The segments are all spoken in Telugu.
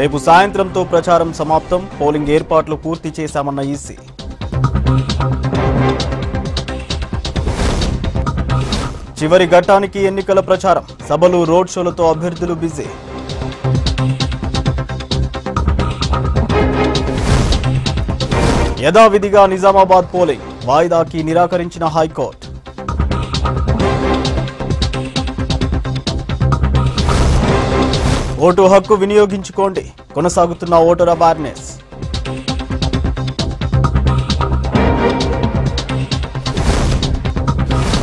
రేపు సాయంత్రంతో ప్రచారం సమాప్తం. పోలింగ్ ఏర్పాట్లు పూర్తి చేశామన్న ఈసీ. చివరి ఘట్టానికి ఎన్నికల ప్రచారం. సభలు, రోడ్ షోలతో అభ్యర్థులు బిజీ. యథావిధిగా నిజామాబాద్ పోలింగ్ వాయిదాకి నిరాకరించిన హైకోర్టు. ఓటు హక్కు వినియోగించుకోండి. కొనసాగుతున్న ఓటర్ అవేర్నెస్.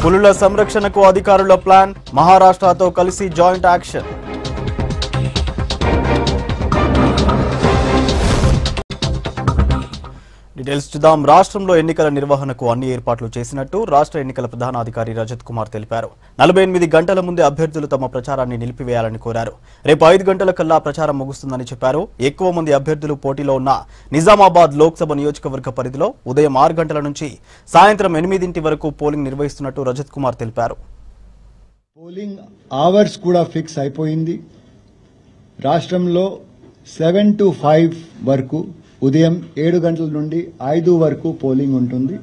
పులుల సంరక్షణకు అధికారుల ప్లాన్. మహారాష్ట్రతో కలిసి జాయింట్ యాక్షన్. డీటెయిల్స్ చూద్దాం. రాష్ట్రంలో ఎన్నికల నిర్వహణకు అన్ని ఏర్పాట్లు చేసినట్టు రాష్ట్ర ఎన్నికల ప్రధానాధికారి రజత్ కుమార్ తెలిపారు. 48 గంటల ముందే అభ్యర్థులు తమ ప్రచారాన్ని నిలిపివేయాలని కోరారు. రేపు 5 గంటల కల్లా ప్రచారం ముగుస్తుందని చెప్పారు. ఎక్కువ మంది అభ్యర్థులు పోటీలో ఉన్న నిజామాబాద్ లోక్సభ నియోజకవర్గ పరిధిలో ఉదయం 6 గంటల నుంచి సాయంత్రం 8 వరకు పోలింగ్ నిర్వహిస్తున్నట్టు రజత్ కుమార్ తెలిపారు. పోలింగ్ అవర్స్ కూడా ఫిక్స్ అయిపోయింది. రాష్ట్రంలో 7 to 5 వరకు ఉదయం 7 గంటల నుండి 5 వరకు పోలింగ్ ఉంటుంది.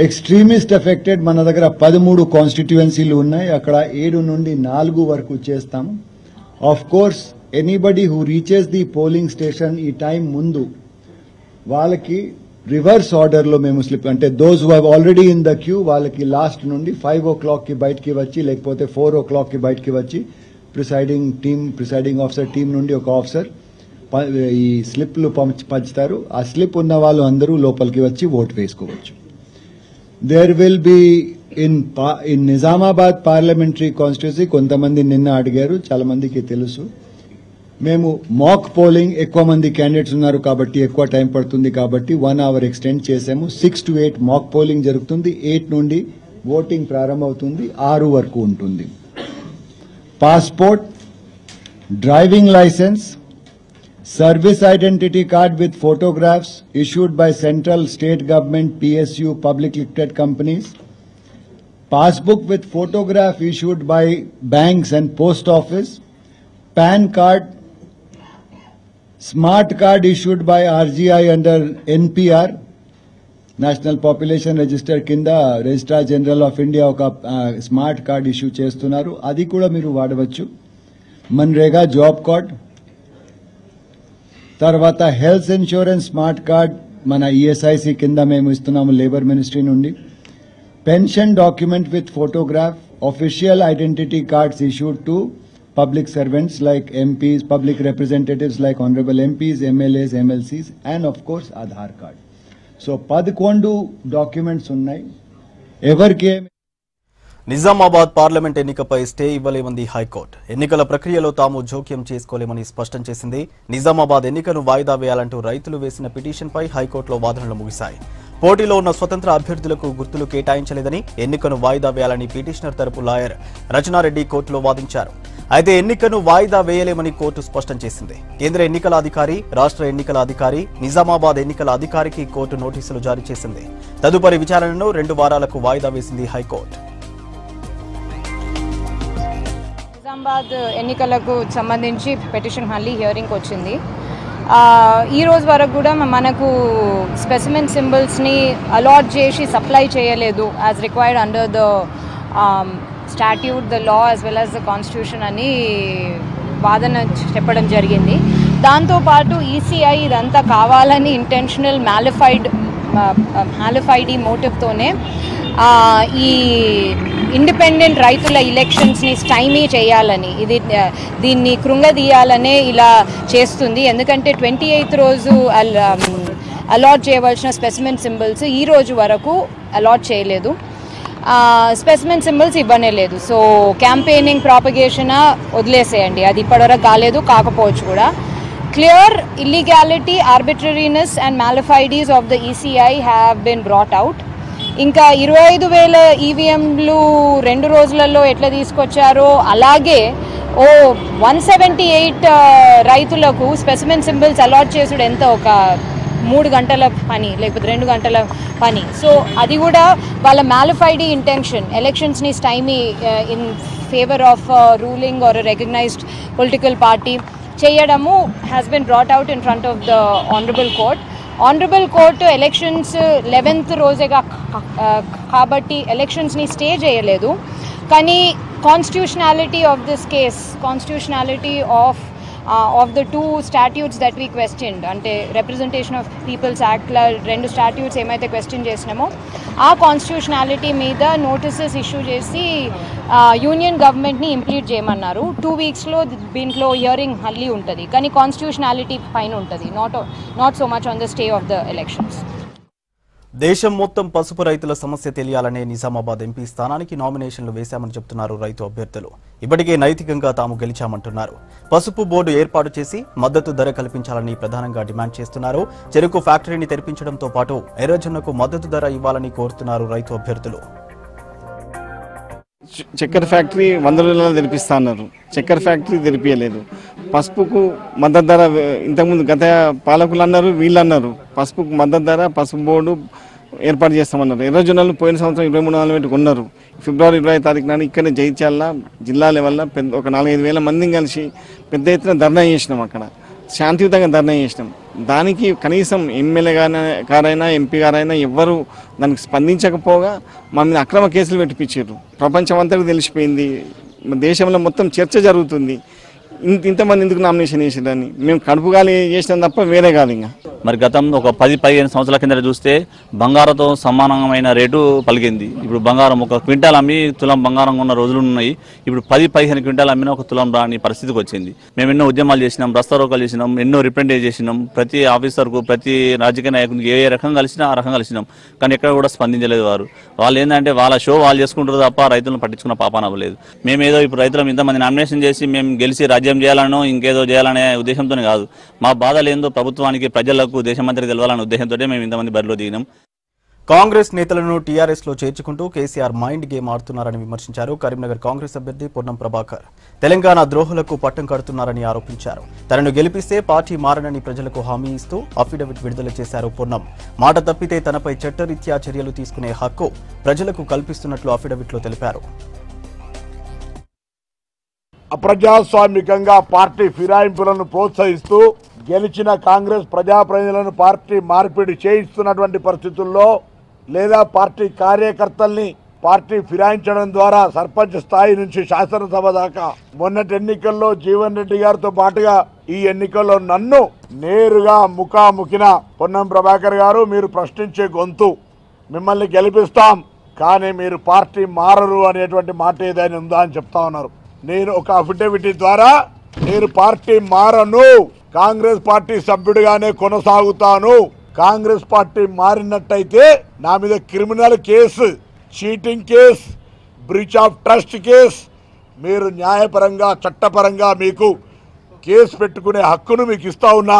ఎక్స్ట్రీమిస్ట్ ఎఫెక్టెడ్ మన దగ్గర 13 కాన్స్టిట్యుయెన్సీలు ఉన్నాయి. అక్కడ 7 నుండి 4 వరకు చేస్తాము. Of course anybody who reaches the polling station ఈ టైం ముందు వాళ్ళకి రివర్స్ ఆర్డర్ లో మేము స్లిప్ అంటే those who have already in the queue వాళ్ళకి లాస్ట్ నుండి 5 o'clock కి బయటికి వచ్చి లేకపోతే 4 o'clock కి బయటికి వచ్చి ప్రిసైడింగ్ ఆఫీసర్ టీం నుండి ఒక ఆఫీసర్ ఈ స్లిప్లు పంచుతారు. ఆ స్లిప్ ఉన్న వాళ్ళు అందరూ లోపలికి వచ్చి ఓటు వేసుకోవచ్చు. There will be in Nizamabad parliamentary constituency కొంతమంది నిన్న అడిగారు, చాలా మందికి తెలుసు. మేము మాక్ పోలింగ్ ఎక్కువ మంది క్యాండిడేట్స్ ఉన్నారు కాబట్టి ఎక్కువ టైం పడుతుంది కాబట్టి 1 hour ఎక్స్టెండ్ చేసాము. 6 to 8 మాక్ పోలింగ్ జరుగుతుంది. 8 నుండి ఓటింగ్ ప్రారంభమవుతుంది. 6 వరకు ఉంటుంది. Passport, driving licence, service identity card with photographs issued by central, state government, PSU, public limited companies, passbook with photograph issued by banks and post office, PAN card, smart card issued by RGI under NPR, National Population Register kinda Registrar General of India oka smart card issue chestunaru. Adi kuda meeru vaadavachu. Manrega job card, తర్వాత హెల్త్ ఇన్సూరెన్స్ స్మార్ట్ కార్డ్ మన ఈఎస్ఐసి కింద మేము ఇస్తున్నాము లేబర్ మినిస్ట్రీ నుండి. Pension document with photograph, official identity cards issued to public servants like MPs, public representatives like honourable MPs, MLAs, MLCs and of course Aadhaar card. So 11 documents ఉన్నాయి. ఎవరికి నిజామాబాద్ పార్లమెంట్ ఎన్నికపై స్టే ఇవ్వలేమంది హైకోర్టు. ఎన్నికల ప్రక్రియలో తాము జోక్యం చేసుకోలేమని స్పష్టం చేసింది. నిజామాబాద్ ఎన్నికను వాయిదా వేయాలంటూ రైతులు వేసిన పిటిషన్పై హైకోర్టులో వాదనలు ముగిశాయి. పోటీలో ఉన్న స్వతంత్ర అభ్యర్థులకు గుర్తులు కేటాయించలేదని, ఎన్నికను వాయిదా వేయాలని పిటిషనర్ తరపు లాయర్ రచనారెడ్డి కోర్టులో వాదించారు. అయితే ఎన్నికను వాయిదా వేయలేమని కోర్టు స్పష్టం చేసింది. కేంద్ర ఎన్నికల అధికారి, రాష్ట్ర ఎన్నికల అధికారి, నిజామాబాద్ ఎన్నికల అధికారికి కోర్టు నోటీసులు జారీ చేసింది. తదుపరి విచారణను 2 వారాలకు వాయిదా వేసింది హైకోర్టు. నిజామాబాద్ ఎన్నికలకు సంబంధించి పిటిషన్ మళ్ళీ హియరింగ్కి వచ్చింది. ఈ రోజు వరకు కూడా మనకు స్పెసిమెన్ సింబల్స్ని అలాట్ చేసి సప్లై చేయలేదు as required under the statute, the law as well as the constitution అని వాదన చెప్పడం జరిగింది. దాంతోపాటు ఈసీఐ ఇదంతా కావాలని ఇంటెన్షనల్ మ్యాలిఫైడ్ మోటివ్తోనే ఈ ఇండిపెండెంట్ రైతుల ఎలక్షన్స్ని స్టైమీ చేయాలని, దీన్ని కృంగదీయాలనే ఇలా చేస్తుంది. ఎందుకంటే 28th రోజు అలాట్ చేయవలసిన స్పెసిమెన్ సింబల్స్ ఈ రోజు వరకు అలాట్ చేయలేదు. స్పెసిమెన్ సింబల్స్ ఇవ్వనే లేదు. సో క్యాంపెయినింగ్ ప్రాపగేషన్ వదిలేసేయండి, అది ఇప్పటివరకు కాకపోవచ్చు కూడా. Clear illegality, arbitrariness and malafides of the ECI have been brought out. ఇంకా 25,000 ఈవీఎంలు 2 రోజులలో ఎట్లా తీసుకొచ్చారో అలాగే 178 రైతులకు స్పెసిమెన్ సింబల్స్ అలాట్ చేసుడు ఎంత, ఒక 3 గంటల పని లేకపోతే 2 గంటల పని. సో అది కూడా వాళ్ళ మ్యాలిఫైడ్ ఇంటెన్షన్, ఎలక్షన్స్ని stymie in favour of ruling or recognised political party. చేయడము has been brought out in front of the honourable court elections 11th రోజేగా కాబట్టి ఎలక్షన్స్ని స్టే చేయలేదు. కానీ constitutionality of this case, constitutionality of the two statutes that we questioned, అంటే రిప్రజెంటేషన్ ఆఫ్ పీపుల్స్ యాక్ట్ల 2 స్టాట్యూట్స్ ఏమైతే క్వశ్చన్ చేసినామో ఆ కాన్స్టిట్యూషనాలిటీ మీద నోటీసెస్ ఇష్యూ చేసి యూనియన్ గవర్నమెంట్ని ఇంప్లీట్ చేయమన్నారు. 2 weeksలో దీంట్లో హియరింగ్ మళ్ళీ ఉంటుంది, కానీ కాన్స్టిట్యూషనాలిటీ పైన ఉంటుంది, not so much on the stay of the elections. దేశం మొత్తం పసుపు రైతుల సమస్య తెలియాలనే నిజామాబాద్ ఎంపీ స్థానానికి నామినేషన్లు వేశామని చెప్తున్నారు రైతు అభ్యర్థులు. ఇప్పటికే నైతికంగా తాము గెలిచామంటున్నారు. పసుపు బోర్డు ఏర్పాటు చేసి మద్దతు ధర కల్పించాలని ప్రధానంగా డిమాండ్ చేస్తున్నారు. చెరుకు ఫ్యాక్టరీని తెరిపించడంతో పాటు ఎర్రజొన్నకు మద్దతు ధర ఇవ్వాలని కోరుతున్నారు రైతు అభ్యర్థులు. చక్కెర ఫ్యాక్టరీ 100 రోజుల్లో తెరిపిస్తా అన్నారు. చక్కెర ఫ్యాక్టరీ తెరిపియలేదు. పసుపుకు మద్దతు ధర ఇంతకుముందు గత పాలకులు అన్నారు, వీళ్ళు అన్నారు పసుపుకు మద్దతు ధర పసుపు బోర్డు ఏర్పాటు చేస్తామన్నారు. ఎర్రజొన్నలు పోయిన సంవత్సరం 23,000 పెట్టి కొన్నారు. ఫిబ్రవరి 20 నాడు ఇక్కడనే జైత్యాల జిల్లా లెవెల్లో ఒక 4-5 వేల మందిని కలిసి పెద్ద ఎత్తున ధర్నా చేసినాం. అక్కడ శాంతియుతంగా ధర్నా చేసినాం. దానికి కనీసం ఎమ్మెల్యే గారైనా ఎంపీ గారైనా ఎవ్వరూ దానికి స్పందించకపోగా మా మీద అక్రమ కేసులు పెట్టిపించారు. ప్రపంచం అంతటికి తెలిసిపోయింది, దేశంలో మొత్తం చర్చ జరుగుతుంది. ఇంతమంది ఎందుకు నామినేషన్ చేసేదాన్ని మేము కడుపుగాలి చేసినాం తప్ప వేరే కాదు. ఇంకా మరి గతంలో ఒక 10-15 సంవత్సరాల కింద చూస్తే బంగారంతో సమానమైన రేటు పలికింది. ఇప్పుడు బంగారం ఒక క్వింటాల్ అమ్మి తులం బంగారం ఉన్న రోజులు ఉన్నాయి. ఇప్పుడు 10-15 క్వింటాల్ అమ్మిన ఒక తులం రాని పరిస్థితికి వచ్చింది. మేము ఎన్నో ఉద్యమాలు చేసినాం, రస్తారోకాలు చేసినాం, ఎన్నో రిప్రజెంటేషన్ చేసినాం. ప్రతి ఆఫీసర్కు ప్రతి రాజకీయ నాయకునికి ఏ రకం కలిసినా ఆ రకం కలిసినాం. కానీ ఎక్కడ కూడా స్పందించలేదు. వాళ్ళు ఏంటంటే వాళ్ళ షో వాళ్ళు చేసుకుంటారు తప్ప రైతులను పట్టించుకున్న పాపాన అవ్వలేదు. మేమేదో ఇప్పుడు రైతులం ఇంతమంది నామినేషన్ చేసి మేము గెలిచి రాజ్యం చేయాలనో ఇంకేదో చేయాలనే ఉద్దేశంతోనే కాదు. మా బాధలు ఏందో ప్రభుత్వానికి ప్రజలకు దేశమంతరికి తెలవాలనే ఉద్దేశంతో మేము ఇంతమంది బరిలో దిగినాం. కాంగ్రెస్ నేతలను టీఆర్ఎస్ లో చేర్చుకుంటూ కేసీఆర్ మైండ్ గేమ్ ఆడుతున్నారని విమర్శించారు. కరీంనగర్ కాంగ్రెస్ అభ్యర్థి పొన్నం ప్రభాకర్ తెలంగాణ ద్రోహులకు పట్టం కడుతున్నారని ఆరోపించారు. తనను గెలిపిస్తే పార్టీ మారనని ప్రజలకు హామీ ఇస్తూ అఫిడవిట్ విడుదల చేశారు పొన్నం. మాట తప్పితే తనపై చట్టరీత్యా చర్యలు తీసుకునే హక్కు ప్రజలకు కల్పిస్తున్నట్లు అఫిడవిట్లో తెలిపారు. అప్రజాస్వామికంగా పార్టీ ఫిరాయింపులను ప్రోత్సహిస్తూ గెలిచిన కాంగ్రెస్ ప్రజాప్రతినిధులను పార్టీ మార్పిడి చేయిస్తున్నటువంటి పరిస్థితుల్లో లేదా పార్టీ కార్యకర్తల్ని పార్టీ ఫిరాయించడం ద్వారా సర్పంచ్ స్థాయి నుంచి శాసనసభ దాకా మొన్నటి ఎన్నికల్లో జీవన్ రెడ్డి గారితో పాటుగా ఈ ఎన్నికల్లో నన్ను నేరుగా ముఖాముఖిన పొన్నం ప్రభాకర్ గారు మీరు ప్రశ్నించే గొంతు, మిమ్మల్ని గెలిపిస్తాం కానీ మీరు పార్టీ మారరు అనేటువంటి మాట ఏదైనా ఉందా అని చెప్తా ఉన్నారు. నేను ఒక అఫిడవిట్ ద్వారా నేను పార్టీ మారను, కాంగ్రెస్ పార్టీ సభ్యుడిగానే కొనసాగుతాను. కాంగ్రెస్ పార్టీ మారినట్టయితే నా మీద criminal case, cheating case, breach of trust case, మీరు న్యాయపరంగా చట్టపరంగా మీకు కేసు పెట్టుకునే హక్కును మీకు ఇస్తా ఉన్నా.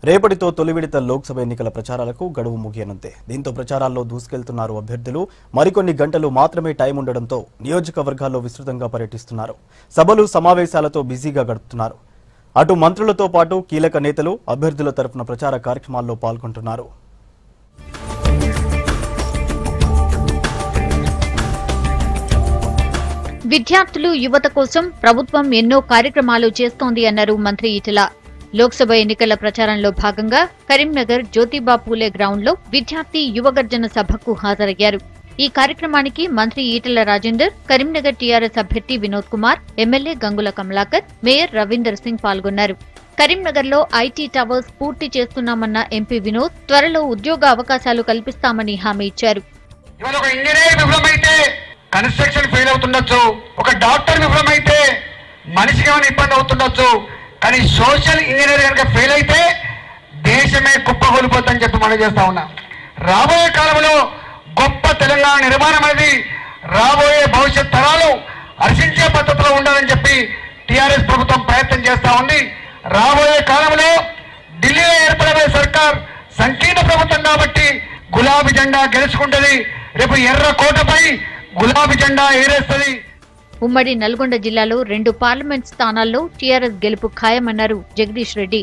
రేపటితో తొలి విడత లోక్సభ ఎన్నికల ప్రచారాలకు గడువు ముగియనుంది. దీంతో ప్రచారాల్లో దూసుకెళ్తున్నారు అభ్యర్థులు. మరికొన్ని గంటలు మాత్రమే టైం ఉండడంతో నియోజకవర్గాల్లో విస్తృతంగా పర్యటిస్తున్నారు. సభలు సమావేశాలతో బిజీగా గడుపుతున్నారు. అటు మంత్రులతో పాటు కీలక నేతలు అభ్యర్థుల తరఫున ప్రచార కార్యక్రమాల్లో పాల్గొంటున్నారు. విద్యార్థులు, యువత కోసం ప్రభుత్వం ఎన్నో కార్యక్రమాలు చేస్తోంది అన్నారు మంత్రి ఈటెల. లోక్సభ ఎన్నికల ప్రచారంలో భాగంగా కరీంనగర్ జ్యోతిబా పూలే గ్రౌండ్లో విద్యార్థి యువగర్జన సభకు హాజరయ్యారు. ఈ కార్యక్రమానికి మంత్రి ఈటెల రాజేందర్, కరీంనగర్ టీఆర్ఎస్ అభ్యర్థి వినోద్ కుమార్, ఎమ్మెల్యే గంగుల కమలాకర్, మేయర్ రవీందర్ సింగ్ పాల్గొన్నారు. కరీంనగర్లో ఐటీ టవర్స్ పూర్తి చేస్తున్నామన్న ఎంపీ వినోద్ త్వరలో ఉద్యోగ అవకాశాలు కల్పిస్తామని హామీ ఇచ్చారు. కన్స్ట్రక్షన్ ఫెయిల్ అవుతుండొచ్చు, ఒక డాక్టర్ విఫలమైతే మనిషికి ఏమైనా ఇబ్బంది అవుతుండొచ్చు, కానీ సోషల్ ఇంజనీర్ కనుక ఫెయిల్ అయితే దేశమే కుప్పకూలిపోతుందని చెప్పి మనం చేస్తా ఉన్నాం. రాబోయే కాలంలో గొప్ప తెలంగాణ నిర్మాణం అనేది రాబోయే భవిష్యత్ తరాలు హర్షించే పద్ధతిలో ఉండాలని చెప్పి టీఆర్ఎస్ ప్రభుత్వం ప్రయత్నం చేస్తా ఉంది. రాబోయే కాలంలో ఢిల్లీలో ఏర్పడబోయే సర్కార్ సంకీర్ణ ప్రభుత్వం కాబట్టి గులాబీ జెండా గెలుచుకుంటది. రేపు ఎర్ర కోటపై గులాబీ జెండా ఎగరేస్తుంది. ఉమ్మడి నల్గొండ జిల్లాలో 2 పార్లమెంట్ స్థానాల్లో టీఆర్ఎస్ గెలుపు ఖాయమన్నారు జగదీష్ రెడ్డి.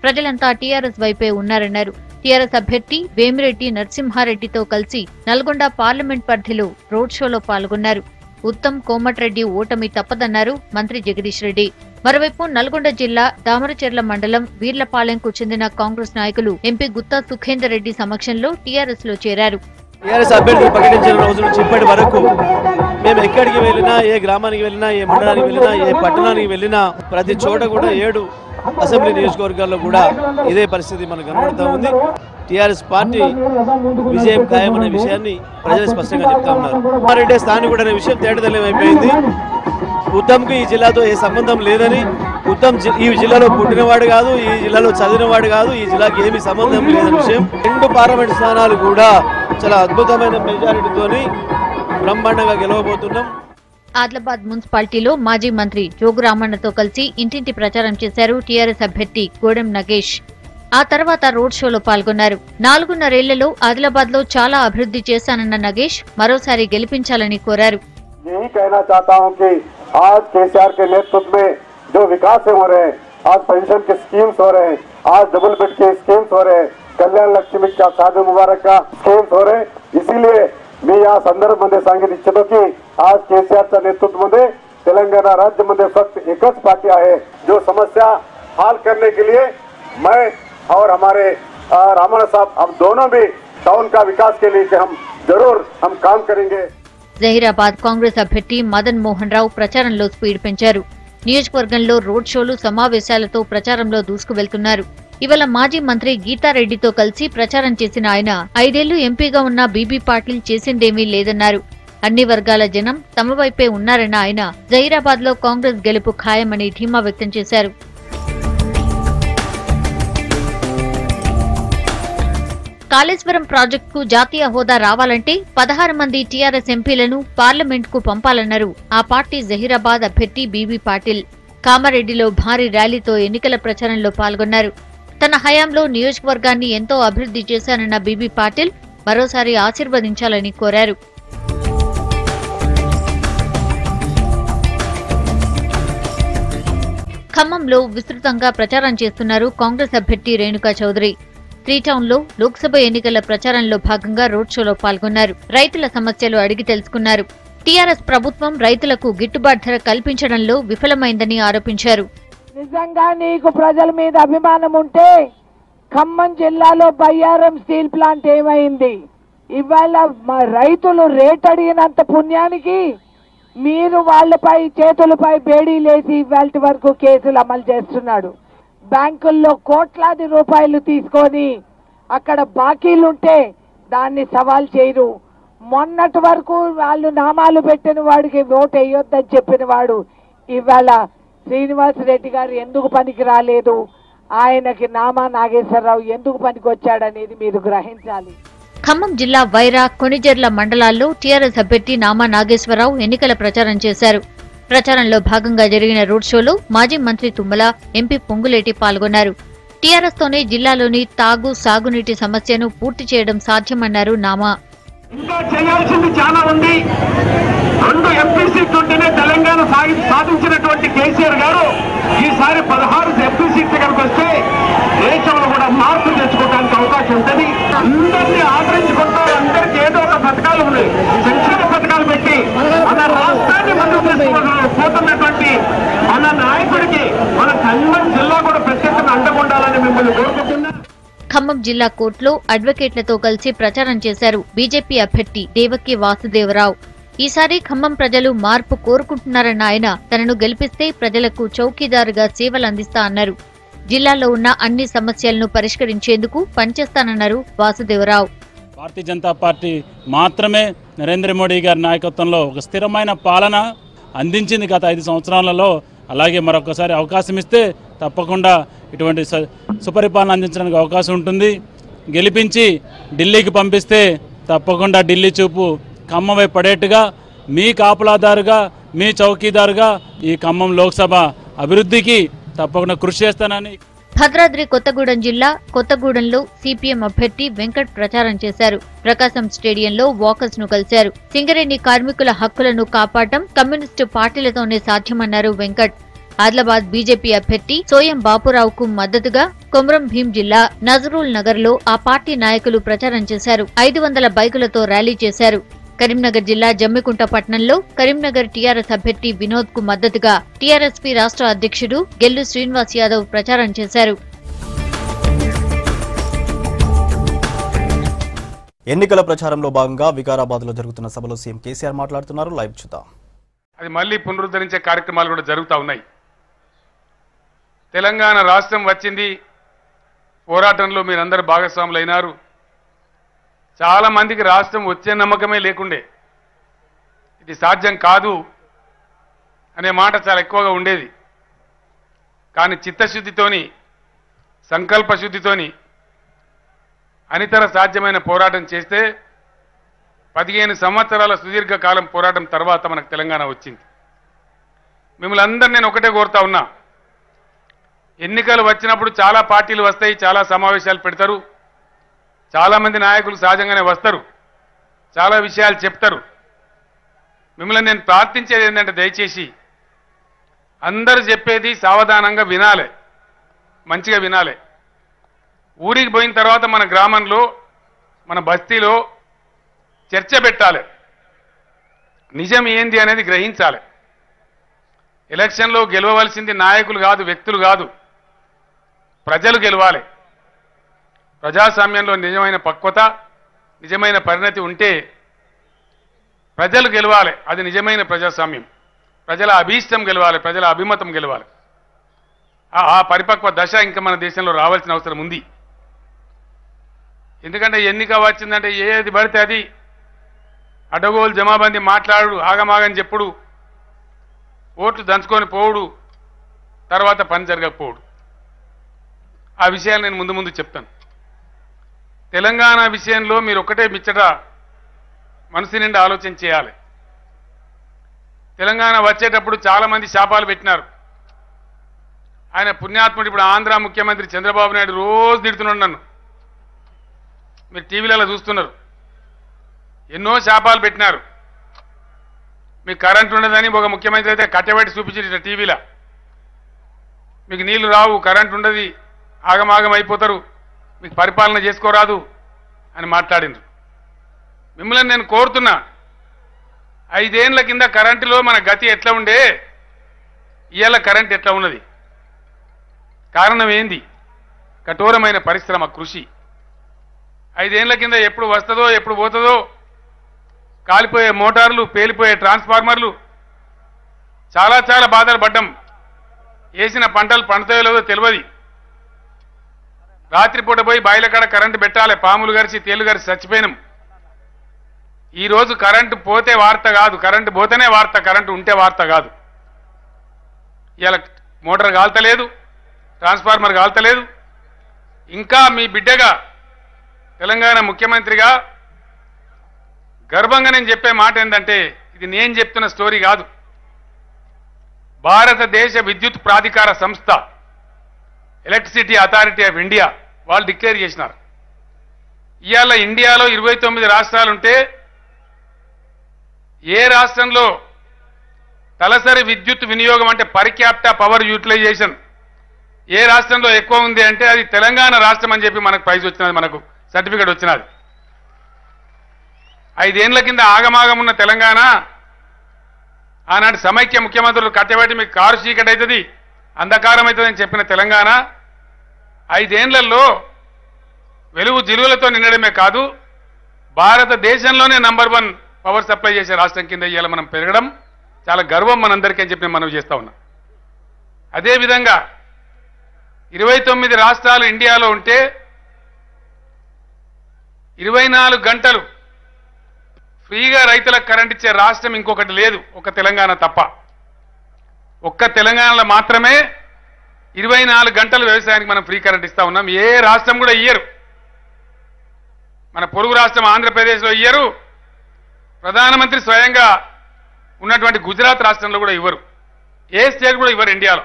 ప్రజలంతా టీఆర్ఎస్ వైపే ఉన్నారన్నారు. టీఆర్ఎస్ అభ్యర్థి వేమిరెడ్డి నరసింహారెడ్డితో కలిసి నల్గొండ పార్లమెంట్ పరిధిలో రోడ్ షోలో పాల్గొన్నారు. ఉత్తమ్ కోమటిరెడ్డి ఓటమి తప్పదన్నారు మంత్రి జగదీష్ రెడ్డి. మరోవైపు నల్గొండ జిల్లా దామరచెర్ల మండలం వీర్లపాలెంకు చెందిన కాంగ్రెస్ నాయకులు ఎంపీ గుత్తా సుఖేందర్ రెడ్డి సమక్షంలో టీఆర్ఎస్ లో చేరారు. టీఆర్ఎస్ అభ్యర్థి ప్రకటించిన రోజు నుంచి ఇప్పటి వరకు మేము ఎక్కడికి వెళ్ళినా, ఏ గ్రామానికి వెళ్ళినా, ఏ మండలానికి వెళ్ళినా, ఏ పట్టణానికి వెళ్ళినా ప్రతి చోట కూడా 7 అసెంబ్లీ నియోజకవర్గాల్లో కూడా ఇదే పరిస్థితి మనకు కనబడుతూ ఉంది. టీఆర్ఎస్ పార్టీ విజయం ఖాయమనే విషయాన్ని ప్రజలు స్పష్టంగా చెప్తా ఉన్నారు. రెడ్డి స్థానికుడు అనే విషయం తేటతెల్లమైపోయింది. ఉత్తమ్కు ఈ జిల్లాతో ఏ సంబంధం లేదని, ఉత్తమ్ ఈ జిల్లాలో పుట్టినవాడు కాదు, ఈ జిల్లాలో చదివినవాడు కాదు, ఈ జిల్లాకి ఏమీ సంబంధం లేదనే విషయం. 2 పార్లమెంట్ స్థానాలు కూడా చాలా అద్భుతమైన మెజారిటీతోని బ్రహ్మాండంగా గెలవబోతున్నాం. ఆదిలాబాద్ మున్సిపాలిటీలో మాజీ మంత్రి జోగు రామన్నతో కలిసి ఇంటింటి ప్రచారం చేశారు టీఆర్ఎస్ అభ్యర్థి గోడెం నగేష్. ఆ తర్వాత రోడ్ షోలో పాల్గొన్నారు. 4.5 ఏళ్లలో ఆదిలాబాద్ లో చాలా అభివృద్ధి చేశానన్న నగేష్ మరోసారి గెలిపించాలని కోరారు. यही कहना चाहता हूं कि आज केसीआर के नेतृत्व में जो विकास हो रहे हैं, आज पेंशन के स्कीम्स हो रहे हैं, आज डबल बेड के स्कीम्स हो रहे हैं, कल्याण लक्ष्मी का शादी मुबारक का स्कीम्स हो रहे हैं. इसीलिए मी या संदर्भामध्ये सांगितलं इच्छितो की आज केसीआरच्या नेतृत्वामध्ये तेलंगाना राज्यामध्ये फक्त एकच पार्टी आहे जो समस्या हल करने के लिए मैं और हमारे रामन साहब हम दोनों भी टाउन का विकास के लिए हम जरूर हम काम करेंगे. జహీరాబాద్ కాంగ్రెస్ అభ్యర్థి మదన్ మోహన్ రావు ప్రచారంలో స్పీడ్ పెంచారు. నియోజకవర్గంలో రోడ్ షోలు, సమావేశాలతో ప్రచారంలో దూసుకు వెళ్తున్నారు. ఇవాళ మాజీ మంత్రి గీతారెడ్డితో కలిసి ప్రచారం చేసిన ఆయన 5 ఏళ్లు ఎంపీగా ఉన్న బీబీ పాటిల్ చేసిందేమీ లేదన్నారు. అన్ని వర్గాల జనం తమ వైపే ఉన్నారన్న ఆయన జహీరాబాద్ లో కాంగ్రెస్ గెలుపు ఖాయమని ధీమా వ్యక్తం చేశారు. కాళేశ్వరం ప్రాజెక్టుకు జాతీయ హోదా రావాలంటే 16 మంది టీఆర్ఎస్ ఎంపీలను పార్లమెంట్కు పంపాలన్నారు ఆ పార్టీ జహీరాబాద్ అభ్యర్థి బీబీ పాటిల్. కామారెడ్డిలో భారీ ర్యాలీతో ఎన్నికల ప్రచారంలో పాల్గొన్నారు. తన హయాంలో నియోజకవర్గాన్ని ఎంతో అభివృద్ధి చేశానన్న బీబీ పాటిల్ మరోసారి ఆశీర్వదించాలని కోరారు. ఖమ్మంలో విస్తృతంగా ప్రచారం చేస్తున్నారు కాంగ్రెస్ అభ్యర్థి రేణుకా చౌదరి. 3 టౌన్లో లోక్సభ ఎన్నికల ప్రచారంలో భాగంగా రోడ్ షోలో పాల్గొన్నారు. రైతుల సమస్యలు అడిగి తెలుసుకున్నారు. టీఆర్ఎస్ ప్రభుత్వం రైతులకు గిట్టుబాటు ధర కల్పించడంలో విఫలమైందని ఆరోపించారు. నిజంగా నీకు ప్రజల మీద అభిమానం ఉంటే ఖమ్మం జిల్లాలో బయ్యారం స్టీల్ ప్లాంట్ ఏమైంది? ఇవాళ మా రైతులు రేట్ అడిగినంత పుణ్యానికి మీరు వాళ్ళపై చేతులపై బేడీలేసి ఇవాళ వరకు కేసులు అమలు చేస్తున్నాడు. బ్యాంకుల్లో కోట్లాది రూపాయలు తీసుకొని అక్కడ బాకీలుంటే దాన్ని సవాల్ చేయరు. మొన్నటి వరకు వాళ్ళు నామాలు పెట్టిన వాడికి ఓటు వేయొద్దని చెప్పిన వాడు ఇవాళ శ్రీనివాసరెడ్డి గారు ఎందుకు పనికి రాలేదు, ఆయనకి నామా నాగేశ్వరరావు ఎందుకు పనికి వచ్చాడనేది మీరు గ్రహించాలి. ఖమ్మం జిల్లా వైరా, కొణిజర్ల మండలాల్లో టీఆర్ఎస్ అభ్యర్థి నామా నాగేశ్వరరావు ఎన్నికల ప్రచారం చేశారు. ప్రచారంలో భాగంగా జరిగిన రోడ్ షోలో మాజీ మంత్రి తుమ్మల, ఎంపీ పొంగులేటి పాల్గొన్నారు. టీఆర్ఎస్ తోనే జిల్లాలోని తాగు, సాగునీటి సమస్యను పూర్తి చేయడం సాధ్యమన్నారు నామా. ఇంకా చేయాల్సింది చాలా ఉంది. 2 ఎంపీ సీట్లు ఉంటేనే తెలంగాణ సాధించినటువంటి కేసీఆర్ గారు ఈసారి 16 ఎంపీ సీట్లు కనుక వస్తే దేశంలో కూడా మార్పు తెచ్చుకోవడానికి అవకాశం ఉంటుంది. అందరినీ ఆదరించుకుంటూ అందరికీ ఏదో ఒక పథకాలు ఉన్నాయి, సంక్షేమ పథకాలు పెట్టి మన రాష్ట్రాన్ని ముందుకు తీసుకుపోతున్నటువంటి మన నాయకుడికి మన ఖమ్మం జిల్లా కూడా ప్రత్యేకంగా అండగుండాలని మిమ్మల్ని కోరుకుంటున్నా. ఖమ్మం జిల్లా కోర్టులో అడ్వకేట్లతో కలిసి ప్రచారం చేశారు బీజేపీ అభ్యర్థి దేవకి వాసుదేవరావు. ఈసారి ఖమ్మం ప్రజలు మార్పు కోరుకుంటున్నారన్న ఆయన తనను గెలిపిస్తే ప్రజలకు చౌకీదారుగా సేవలందిస్తా అన్నారు. జిల్లాలో ఉన్న అన్ని సమస్యలను పరిష్కరించేందుకు పనిచేస్తానన్నారు వాసుదేవరావు. భారతీయ జనతా పార్టీ మాత్రమే నరేంద్ర మోడీ గారి నాయకత్వంలో ఒక స్థిరమైన పాలన అందించింది గత 5 సంవత్సరాలలో. అలాగే మరొకసారి అవకాశం ఇస్తే తప్పకుండా ఇటువంటి సుపరిపాలన అందించడానికి అవకాశం ఉంటుంది. గెలిపించి ఢిల్లీకి పంపిస్తే తప్పకుండా ఢిల్లీ చూపు ఖమ్మం వైపు పడేట్టుగా, మీ కాపులాదారుగా, మీ చౌకీదారుగా ఈ ఖమ్మం లోక్సభ అభివృద్ధికి తప్పకుండా కృషి చేస్తానని. భద్రాద్రి కొత్తగూడెం జిల్లా కొత్తగూడెంలో సిపిఎం అభ్యర్థి వెంకట్ ప్రచారం చేశారు. ప్రకాశం స్టేడియంలో వాకర్స్ ను కలిశారు. సింగరేణి కార్మికుల హక్కులను కాపాడటం కమ్యూనిస్టు పార్టీలతోనే సాధ్యమన్నారు వెంకట్. ఆదిలాబాద్ బీజేపీ అభ్యర్థి సోయం బాపురావుకు మద్దతుగా కొమరం భీం జిల్లా నజరుల్ నగర్ లో ఆ పార్టీ నాయకులు ప్రచారం చేశారు. 500 బైకులతో ర్యాలీ చేశారు. కరీంనగర్ జిల్లా జమ్మికుంట పట్టణంలో కరీంనగర్ టీఆర్ఎస్ అభ్యర్థి వినోద్ కు మద్దతుగా టీఆర్ఎస్పీ రాష్ట్ర అధ్యక్షుడు గెల్లు శ్రీనివాస్ యాదవ్ ప్రచారం చేశారు. ఎన్నికల ప్రచారంలో భాగంగా వికారాబాద్ లో జరుగుతున్న సభలో సీఎం కేసీఆర్ మాట్లాడుతున్నారు. లైవ్ చూద్దాం. అది మళ్ళీ పునరుద్ధరించే కార్యక్రమాలు కూడా జరుగుతూ ఉన్నాయి. తెలంగాణ రాష్ట్రం వచ్చింది, పోరాటంలో మీరందరూ భాగస్వాములైనారు. చాలా మందికి రాష్ట్రం వచ్చే నమ్మకమే లేకుండే, ఇది సాధ్యం కాదు అనే మాట చాలా ఎక్కువగా ఉండేది. కానీ చిత్తశుద్ధితోని, సంకల్ప శుద్ధితోని అనితర సాధ్యమైన పోరాటం చేస్తే 15 సంవత్సరాల సుదీర్ఘకాలం పోరాటం తర్వాత మనకు తెలంగాణ వచ్చింది. మిమ్మల్ని అందరూ నేను ఒకటే కోరుతా ఉన్నా, ఎన్నికలు వచ్చినప్పుడు చాలా పార్టీలు వస్తాయి, చాలా సమావేశాలు పెడతారు, చాలామంది నాయకులు సహజంగానే వస్తారు, చాలా విషయాలు చెప్తారు. మిమ్మల్ని నేను ప్రార్థించేది ఏంటంటే దయచేసి అందరూ చెప్పేది సావధానంగా వినాలి, మంచిగా వినాలి. ఊరికి పోయిన తర్వాత మన గ్రామంలో, మన బస్తీలో చర్చ పెట్టాలి, నిజం ఏంది అనేది గ్రహించాలి. ఎలక్షన్లో గెలవవలసింది నాయకులు కాదు, వ్యక్తులు కాదు, ప్రజలు గెలవాలి. ప్రజాస్వామ్యంలో నిజమైన పక్వత, నిజమైన పరిణతి ఉంటే ప్రజలు గెలవాలి. అది నిజమైన ప్రజాస్వామ్యం. ప్రజల అభీష్టం గెలవాలి, ప్రజల అభిమతం గెలవాలి. ఆ పరిపక్వ దశ ఇంకా మన దేశంలో రావాల్సిన అవసరం ఉంది. ఎందుకంటే ఎన్నిక వచ్చిందంటే ఏది పడితే అది అడ్డగోలు జమాబందీ మాట్లాడు, ఆగమాగని చెప్పుడు, ఓట్లు దంచుకొని పోవుడు, తర్వాత పని జరగకపోవుడు. ఆ విషయాలు నేను ముందు ముందు చెప్తాను. తెలంగాణ విషయంలో మీరు ఒకటే మిచ్చట మనసు నిండా ఆలోచన చేయాలి. తెలంగాణ వచ్చేటప్పుడు చాలామంది శాపాలు పెట్టినారు. ఆయన పుణ్యాత్ముడు ఇప్పుడు ఆంధ్ర ముఖ్యమంత్రి చంద్రబాబు నాయుడు రోజు తిడుతున్నాడు నన్ను, మీరు టీవీలలో చూస్తున్నారు. ఎన్నో శాపాలు పెట్టినారు. మీకు కరెంట్ ఉండదని ఒక ముఖ్యమంత్రి అయితే కట్టబెట్టి చూపించారు టీవీలో, మీకు నీళ్లు రావు, కరెంట్ ఉండదు, ఆగమాగం అయిపోతారు, మీకు పరిపాలన చేసుకోరాదు అని మాట్లాడినారు. మిమ్మల్ని నేను కోరుతున్నా, 5 ఏళ్ల కింద కరెంటులో మన గతి ఎట్లా ఉండే, ఇవాళ కరెంట్ ఎట్లా ఉన్నది? కారణం ఏంది? కఠోరమైన పరిశ్రమ, కృషి. 5 ఏళ్ల కింద ఎప్పుడు వస్తుందో ఎప్పుడు పోతుందో, కాలిపోయే మోటార్లు, పేలిపోయే ట్రాన్స్ఫార్మర్లు, చాలా చాలా బాధలు పడ్డాం. వేసిన పంటలు పండుతాయో లేదో తెలియదు. రాత్రిపూట పోయి బాయిల కాడ కరెంటు పెట్టాలి, పాములు గరిచి తేలు గరిచి చచ్చిపోయినాం. ఈరోజు కరెంటు పోతే వార్త కాదు, కరెంటు పోతేనే వార్త, కరెంటు ఉంటే వార్త కాదు. ఇవాళ మోటార్ కాల్తలేదు, ట్రాన్స్ఫార్మర్ కాల్తలేదు. ఇంకా మీ బిడ్డగా తెలంగాణ ముఖ్యమంత్రిగా గర్వంగా నేను చెప్పే మాట ఏంటంటే, ఇది నేను చెప్తున్న స్టోరీ కాదు, భారతదేశ విద్యుత్ ప్రాధికార సంస్థ, ఎలక్ట్రిసిటీ అథారిటీ ఆఫ్ ఇండియా వాళ్ళు డిక్లేర్ చేసినారు. ఇవాళ ఇండియాలో 29 రాష్ట్రాలుంటే ఏ రాష్ట్రంలో తలసరి విద్యుత్ వినియోగం అంటే పర్ క్యాపిటా పవర్ యూటిలైజేషన్ ఏ రాష్ట్రంలో ఎక్కువ ఉంది అంటే అది తెలంగాణ రాష్ట్రం అని చెప్పి మనకు ప్రైజ్ వచ్చినది, మనకు సర్టిఫికేట్ వచ్చినది. 5 ఏళ్ల కింద ఆగమాగం ఉన్న తెలంగాణ ఆనాటి సమైక్య ముఖ్యమంత్రులు కట్టబెట్టి మీకు కారు చీకటి అవుతుంది, అంధకారం అవుతుంది అని చెప్పిన తెలంగాణ 5 ఏళ్లలో వెలుగు జిలువలతో నిండడమే కాదు, భారతదేశంలోనే నంబర్ 1 పవర్ సప్లై చేసే రాష్ట్రం కింద ఇవాళ మనం పెరగడం చాలా గర్వం మనందరికీ అని చెప్పి మనం చేస్తా ఉన్నాం. అదేవిధంగా 29 రాష్ట్రాలు ఇండియాలో ఉంటే 24 గంటలు ఫ్రీగా రైతులకు కరెంట్ ఇచ్చే రాష్ట్రం ఇంకొకటి లేదు, ఒక తెలంగాణ తప్ప. ఒక్క తెలంగాణలో మాత్రమే 24 గంటలు వ్యవసాయానికి మనం ఫ్రీ కరెంట్ ఇస్తా ఉన్నాం. ఏ రాష్ట్రం కూడా ఇయ్యరు. మన పొరుగు రాష్ట్రం ఆంధ్రప్రదేశ్లో ఇయ్యరు, ప్రధానమంత్రి స్వయంగా ఉన్నటువంటి గుజరాత్ రాష్ట్రంలో కూడా ఇవ్వరు, ఏ స్టేట్ కూడా ఇవ్వరు ఇండియాలో.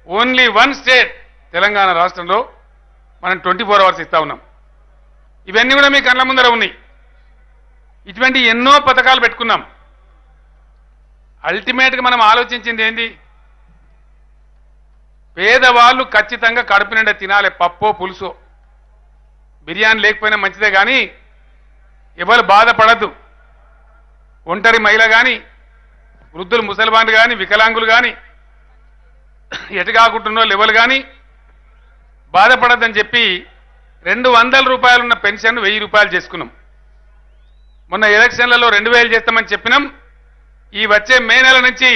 ఓన్లీ 1 స్టేట్ తెలంగాణ రాష్ట్రంలో మనం 24 అవర్స్ ఇస్తా ఉన్నాం. ఇవన్నీ కూడా మీ కళ్ళ ముందర ఉన్నాయి. ఇటువంటి ఎన్నో పథకాలు పెట్టుకున్నాం. అల్టిమేట్గా మనం ఆలోచించింది ఏంది? పేదవాళ్ళు ఖచ్చితంగా కడుపు నిండా తినాలి, పప్పో పులుసో, బిర్యానీ లేకపోయినా మంచిదే, కానీ ఎవరు బాధపడద్దు. ఒంటరి మహిళ కానీ వృద్ధులు ముసల్మాన్లు కానీ వికలాంగులు కానీ ఎటుకాకుంటున్న లెవెల్ కానీ బాధపడద్దని చెప్పి 200 రూపాయలున్న పెన్షన్ 1000 రూపాయలు చేసుకున్నాం. మొన్న ఎలక్షన్లలో 2000 చేస్తామని చెప్పినాం. ఈ వచ్చే మే నెల నుంచి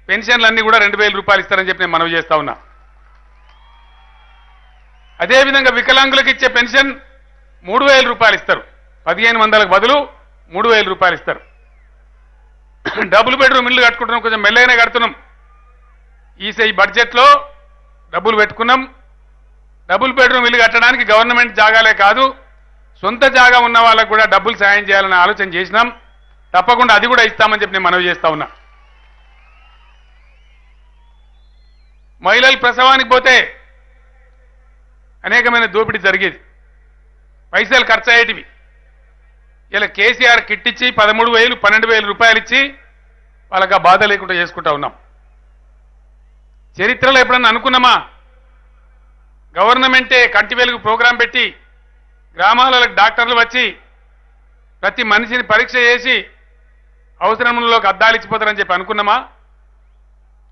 పెన్షన్లన్నీ కూడా 2000 రూపాయలు ఇస్తారని చెప్పి నేను మనవి చేస్తా ఉన్నా. అదేవిధంగా వికలాంగులకు ఇచ్చే పెన్షన్ 3000 రూపాయలు ఇస్తారు. 1500కు బదులు 3000 రూపాయలు ఇస్తారు. డబుల్ బెడ్రూమ్ ఇల్లు కట్టుకుంటున్నాం, కొంచెం మెల్లగానే కడుతున్నాం. ఈ బడ్జెట్లో డబ్బులు పెట్టుకున్నాం. డబుల్ బెడ్రూమ్ ఇల్లు కట్టడానికి గవర్నమెంట్ జాగాలే కాదు, సొంత జాగా ఉన్న వాళ్ళకు కూడా డబ్బులు సాయం చేయాలని ఆలోచన చేసినాం. తప్పకుండా అది కూడా ఇస్తామని చెప్పి నేను మనవి చేస్తా ఉన్నా. మహిళలు ప్రసవానికి పోతే అనేకమైన దోపిడీ జరిగేది, పైసలు ఖర్చు అయ్యేటివి. ఇలా కేసీఆర్ కిట్ ఇచ్చి 13,000 12,000 రూపాయలు ఇచ్చి వాళ్ళకి ఆ బాధ లేకుండా చేసుకుంటా ఉన్నాం. చరిత్రలో ఎప్పుడన్నా అనుకున్నామా గవర్నమెంటే కంటి వెలుగు ప్రోగ్రాం పెట్టి గ్రామాలకు డాక్టర్లు వచ్చి ప్రతి మనిషిని పరీక్ష చేసి అవసరంలోకి అద్దాలు ఇచ్చిపోతారని చెప్పి అనుకున్నామా?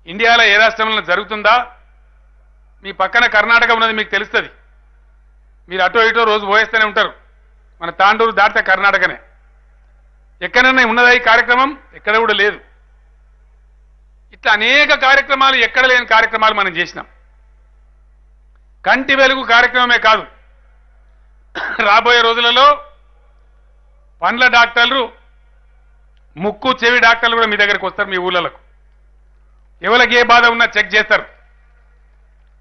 ఇండియాలో ఏ రాష్ట్రంలో జరుగుతుందా? మీ పక్కన కర్ణాటక ఉన్నది మీకు తెలుస్తుంది. మీరు అటో ఇటో రోజు పోయేస్తూనే ఉంటారు. మన తాండూరు దాటితే కర్ణాటకనే. ఎక్కడైనా ఉన్నదా ఈ కార్యక్రమం? ఎక్కడ కూడా లేదు. ఇట్లా అనేక కార్యక్రమాలు, ఎక్కడ లేని కార్యక్రమాలు మనం చేసినాం. కంటి వెలుగు కార్యక్రమమే కాదు, రాబోయే రోజులలో పండ్ల డాక్టర్లు, ముక్కు చెవి డాక్టర్లు కూడా మీ దగ్గరికి వస్తారు. మీ ఊళ్ళకు ఎవరికి ఏ బాధ ఉన్నా చెక్ చేస్తారు.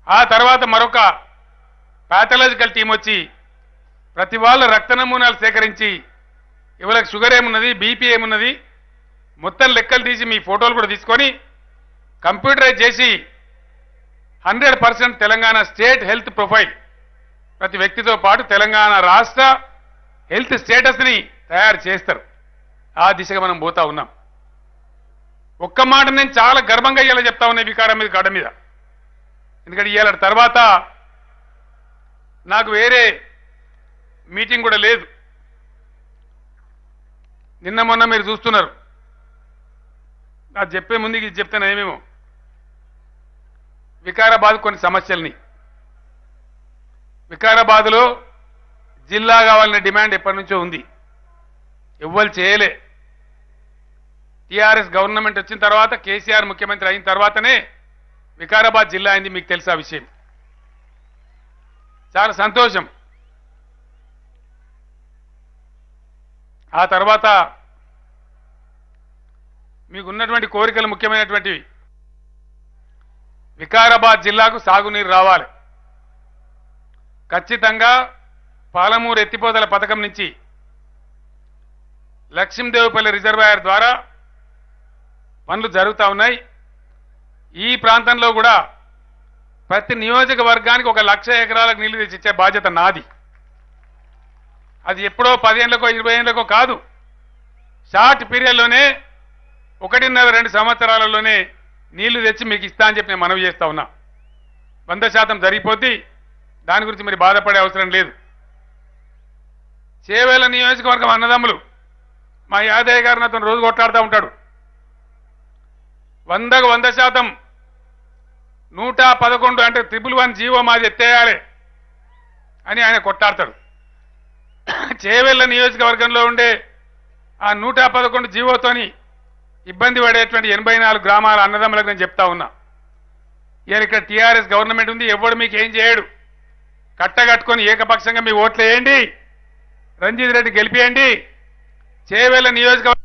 ఆ తర్వాత మరొక పాథలాజికల్ టీం వచ్చి ప్రతి వాళ్ళ రక్త నమూనాలు సేకరించి ఎవరికి షుగర్ ఏమున్నది, బీపీ ఏమున్నది మొత్తం లెక్కలు తీసి మీ ఫోటోలు కూడా తీసుకొని కంప్యూటరైజ్ చేసి 100% తెలంగాణ స్టేట్ హెల్త్ ప్రొఫైల్, ప్రతి వ్యక్తితో పాటు తెలంగాణ రాష్ట్ర హెల్త్ స్టేటస్ని తయారు చేస్తారు. ఆ దిశగా మనం పోతా ఉన్నాం. ఒక్క మాట నేను చాలా గర్వంగా ఇవాళ చెప్తా ఉన్నా వికారం మీద గడ మీద. ఎందుకంటే ఇవాళ తర్వాత నాకు వేరే మీటింగ్ కూడా లేదు. నిన్న మొన్న మీరు చూస్తున్నారు. నాకు చెప్పే ముందుకి ఇది చెప్తాను ఏమేమో. వికారాబాద్ కొన్ని సమస్యల్ని, వికారాబాద్లో జిల్లా కావాలనే డిమాండ్ ఎప్పటి నుంచో ఉంది, ఎవ్వరు చేయలే. టీఆర్ఎస్ గవర్నమెంట్ వచ్చిన తర్వాత, కేసీఆర్ ముఖ్యమంత్రి అయిన తర్వాతనే వికారాబాద్ జిల్లా అయింది. మీకు తెలుసా విషయం? చాలా సంతోషం. ఆ తర్వాత మీకున్నటువంటి కోరికలు ముఖ్యమైనటువంటివి. వికారాబాద్ జిల్లాకు సాగునీరు రావాలి. ఖచ్చితంగా పాలమూరు ఎత్తిపోతల పథకం నుంచి లక్ష్మీదేవిపల్లి రిజర్వాయర్ ద్వారా పనులు జరుగుతూ ఉన్నాయి. ఈ ప్రాంతంలో కూడా ప్రతి నియోజకవర్గానికి 1,00,000 ఎకరాలకు నీళ్లు తెచ్చిచ్చే బాధ్యత నాది. అది ఎప్పుడో 10 ఏళ్లకో 20 ఏళ్లకో కాదు, షార్ట్ పీరియడ్లోనే 1.5-2 సంవత్సరాలలోనే నీళ్లు తెచ్చి మీకు ఇస్తా అని చెప్పి నేను మనవి చేస్తా ఉన్నా. 100% జరిగిపోద్ది. దాని గురించి మీరు బాధపడే అవసరం లేదు. చేవేళ్ల నియోజకవర్గం అన్నదమ్ములు మా యాదయ్య గారు నాతో రోజు కొట్లాడుతూ ఉంటాడు. 100కు 100% 111 అంటే 111 జీవో మాది ఎత్తేయాలి అని ఆయన కొట్లాడతాడు. చేవేళ్ల నియోజకవర్గంలో ఉండే ఆ 111 జీవోతోని ఇబ్బంది పడేటువంటి 84 గ్రామాల అన్నదమ్ములకు నేను చెప్తా ఉన్నా. ఇక్కడ టీఆర్ఎస్ గవర్నమెంట్ ఉంది, ఎవడు మీకు ఏం చేయడు. కట్టగట్టుకొని ఏకపక్షంగా మీ ఓట్లు వేయండి, రంజిత్ రెడ్డి గెలిపియండి, చేవేళ్ల నియోజకవర్గం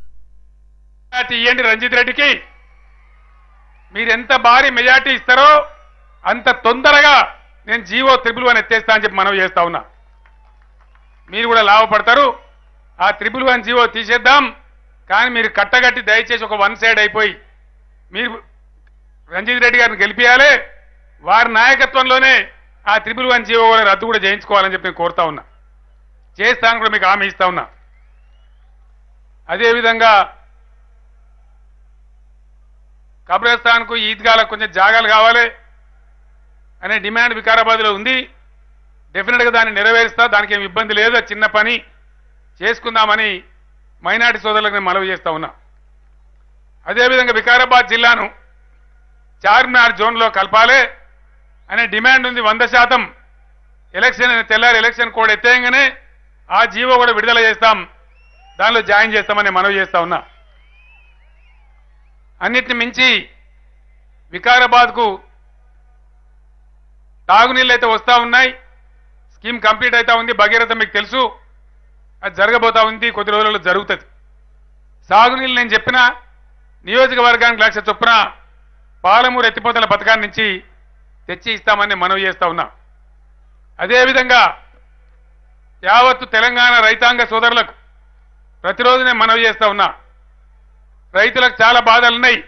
ఇవ్వండి రంజిత్ రెడ్డికి. మీరు ఎంత భారీ మెజార్టీ ఇస్తారో అంత తొందరగా నేను జీవో 111 ఎత్తేస్తా అని చెప్పి మనవి చేస్తా ఉన్నా. మీరు కూడా లాభపడతారు. ఆ 111 జీవో తీసేద్దాం. కానీ మీరు కట్టగట్టి దయచేసి ఒక 1 సైడ్ అయిపోయి మీరు రంజిత్ రెడ్డి గారిని గెలిపియాలి. వారి నాయకత్వంలోనే ఆ 111 జీవో రద్దు కూడా చేయించుకోవాలని చెప్పి నేను కోరుతా ఉన్నా. చేస్తాను కూడా మీకు హామీ ఇస్తా ఉన్నా. అదేవిధంగా కబ్రస్థాన్కు ఈద్గాలకు కొంచెం జాగాలు కావాలి అనే డిమాండ్ వికారాబాద్లో ఉంది. డెఫినెట్గా దాన్ని నెరవేరుస్తా. దానికి ఏమి ఇబ్బంది లేదు. చిన్న పని చేసుకుందామని మైనార్టీ సోదరులకు నేను మనవి చేస్తా ఉన్నా. అదేవిధంగా వికారాబాద్ జిల్లాను చార్మినార్ జోన్లో కలపాలి అనే డిమాండ్ ఉంది. 100% ఎలక్షన్ తెల్లారి ఎలక్షన్ కోడ్ ఎత్తేయంగానే ఆ జీవో కూడా విడుదల చేస్తాం, దానిలో జాయిన్ చేస్తామని మనవి చేస్తా ఉన్నా. అన్నిటిని మించి వికారాబాద్కు తాగునీళ్ళు అయితే వస్తూ ఉన్నాయి, స్కీమ్ కంప్లీట్ అవుతా ఉంది. భగీరథ మీకు తెలుసు, అది జరగబోతా ఉంది, కొద్ది రోజుల్లో జరుగుతుంది. సాగునీళ్ళు నేను చెప్పిన నియోజకవర్గానికి 1 లక్ష చొప్పున పాలమూరు ఎత్తిపోతల పథకాన్ని నుంచి తెచ్చి ఇస్తామని మనవి చేస్తా ఉన్నా. అదేవిధంగా యావత్తు తెలంగాణ రైతాంగ సోదరులకు ప్రతిరోజు నేను మనవి చేస్తా ఉన్నా. రైతులకు చాలా బాధలున్నాయి,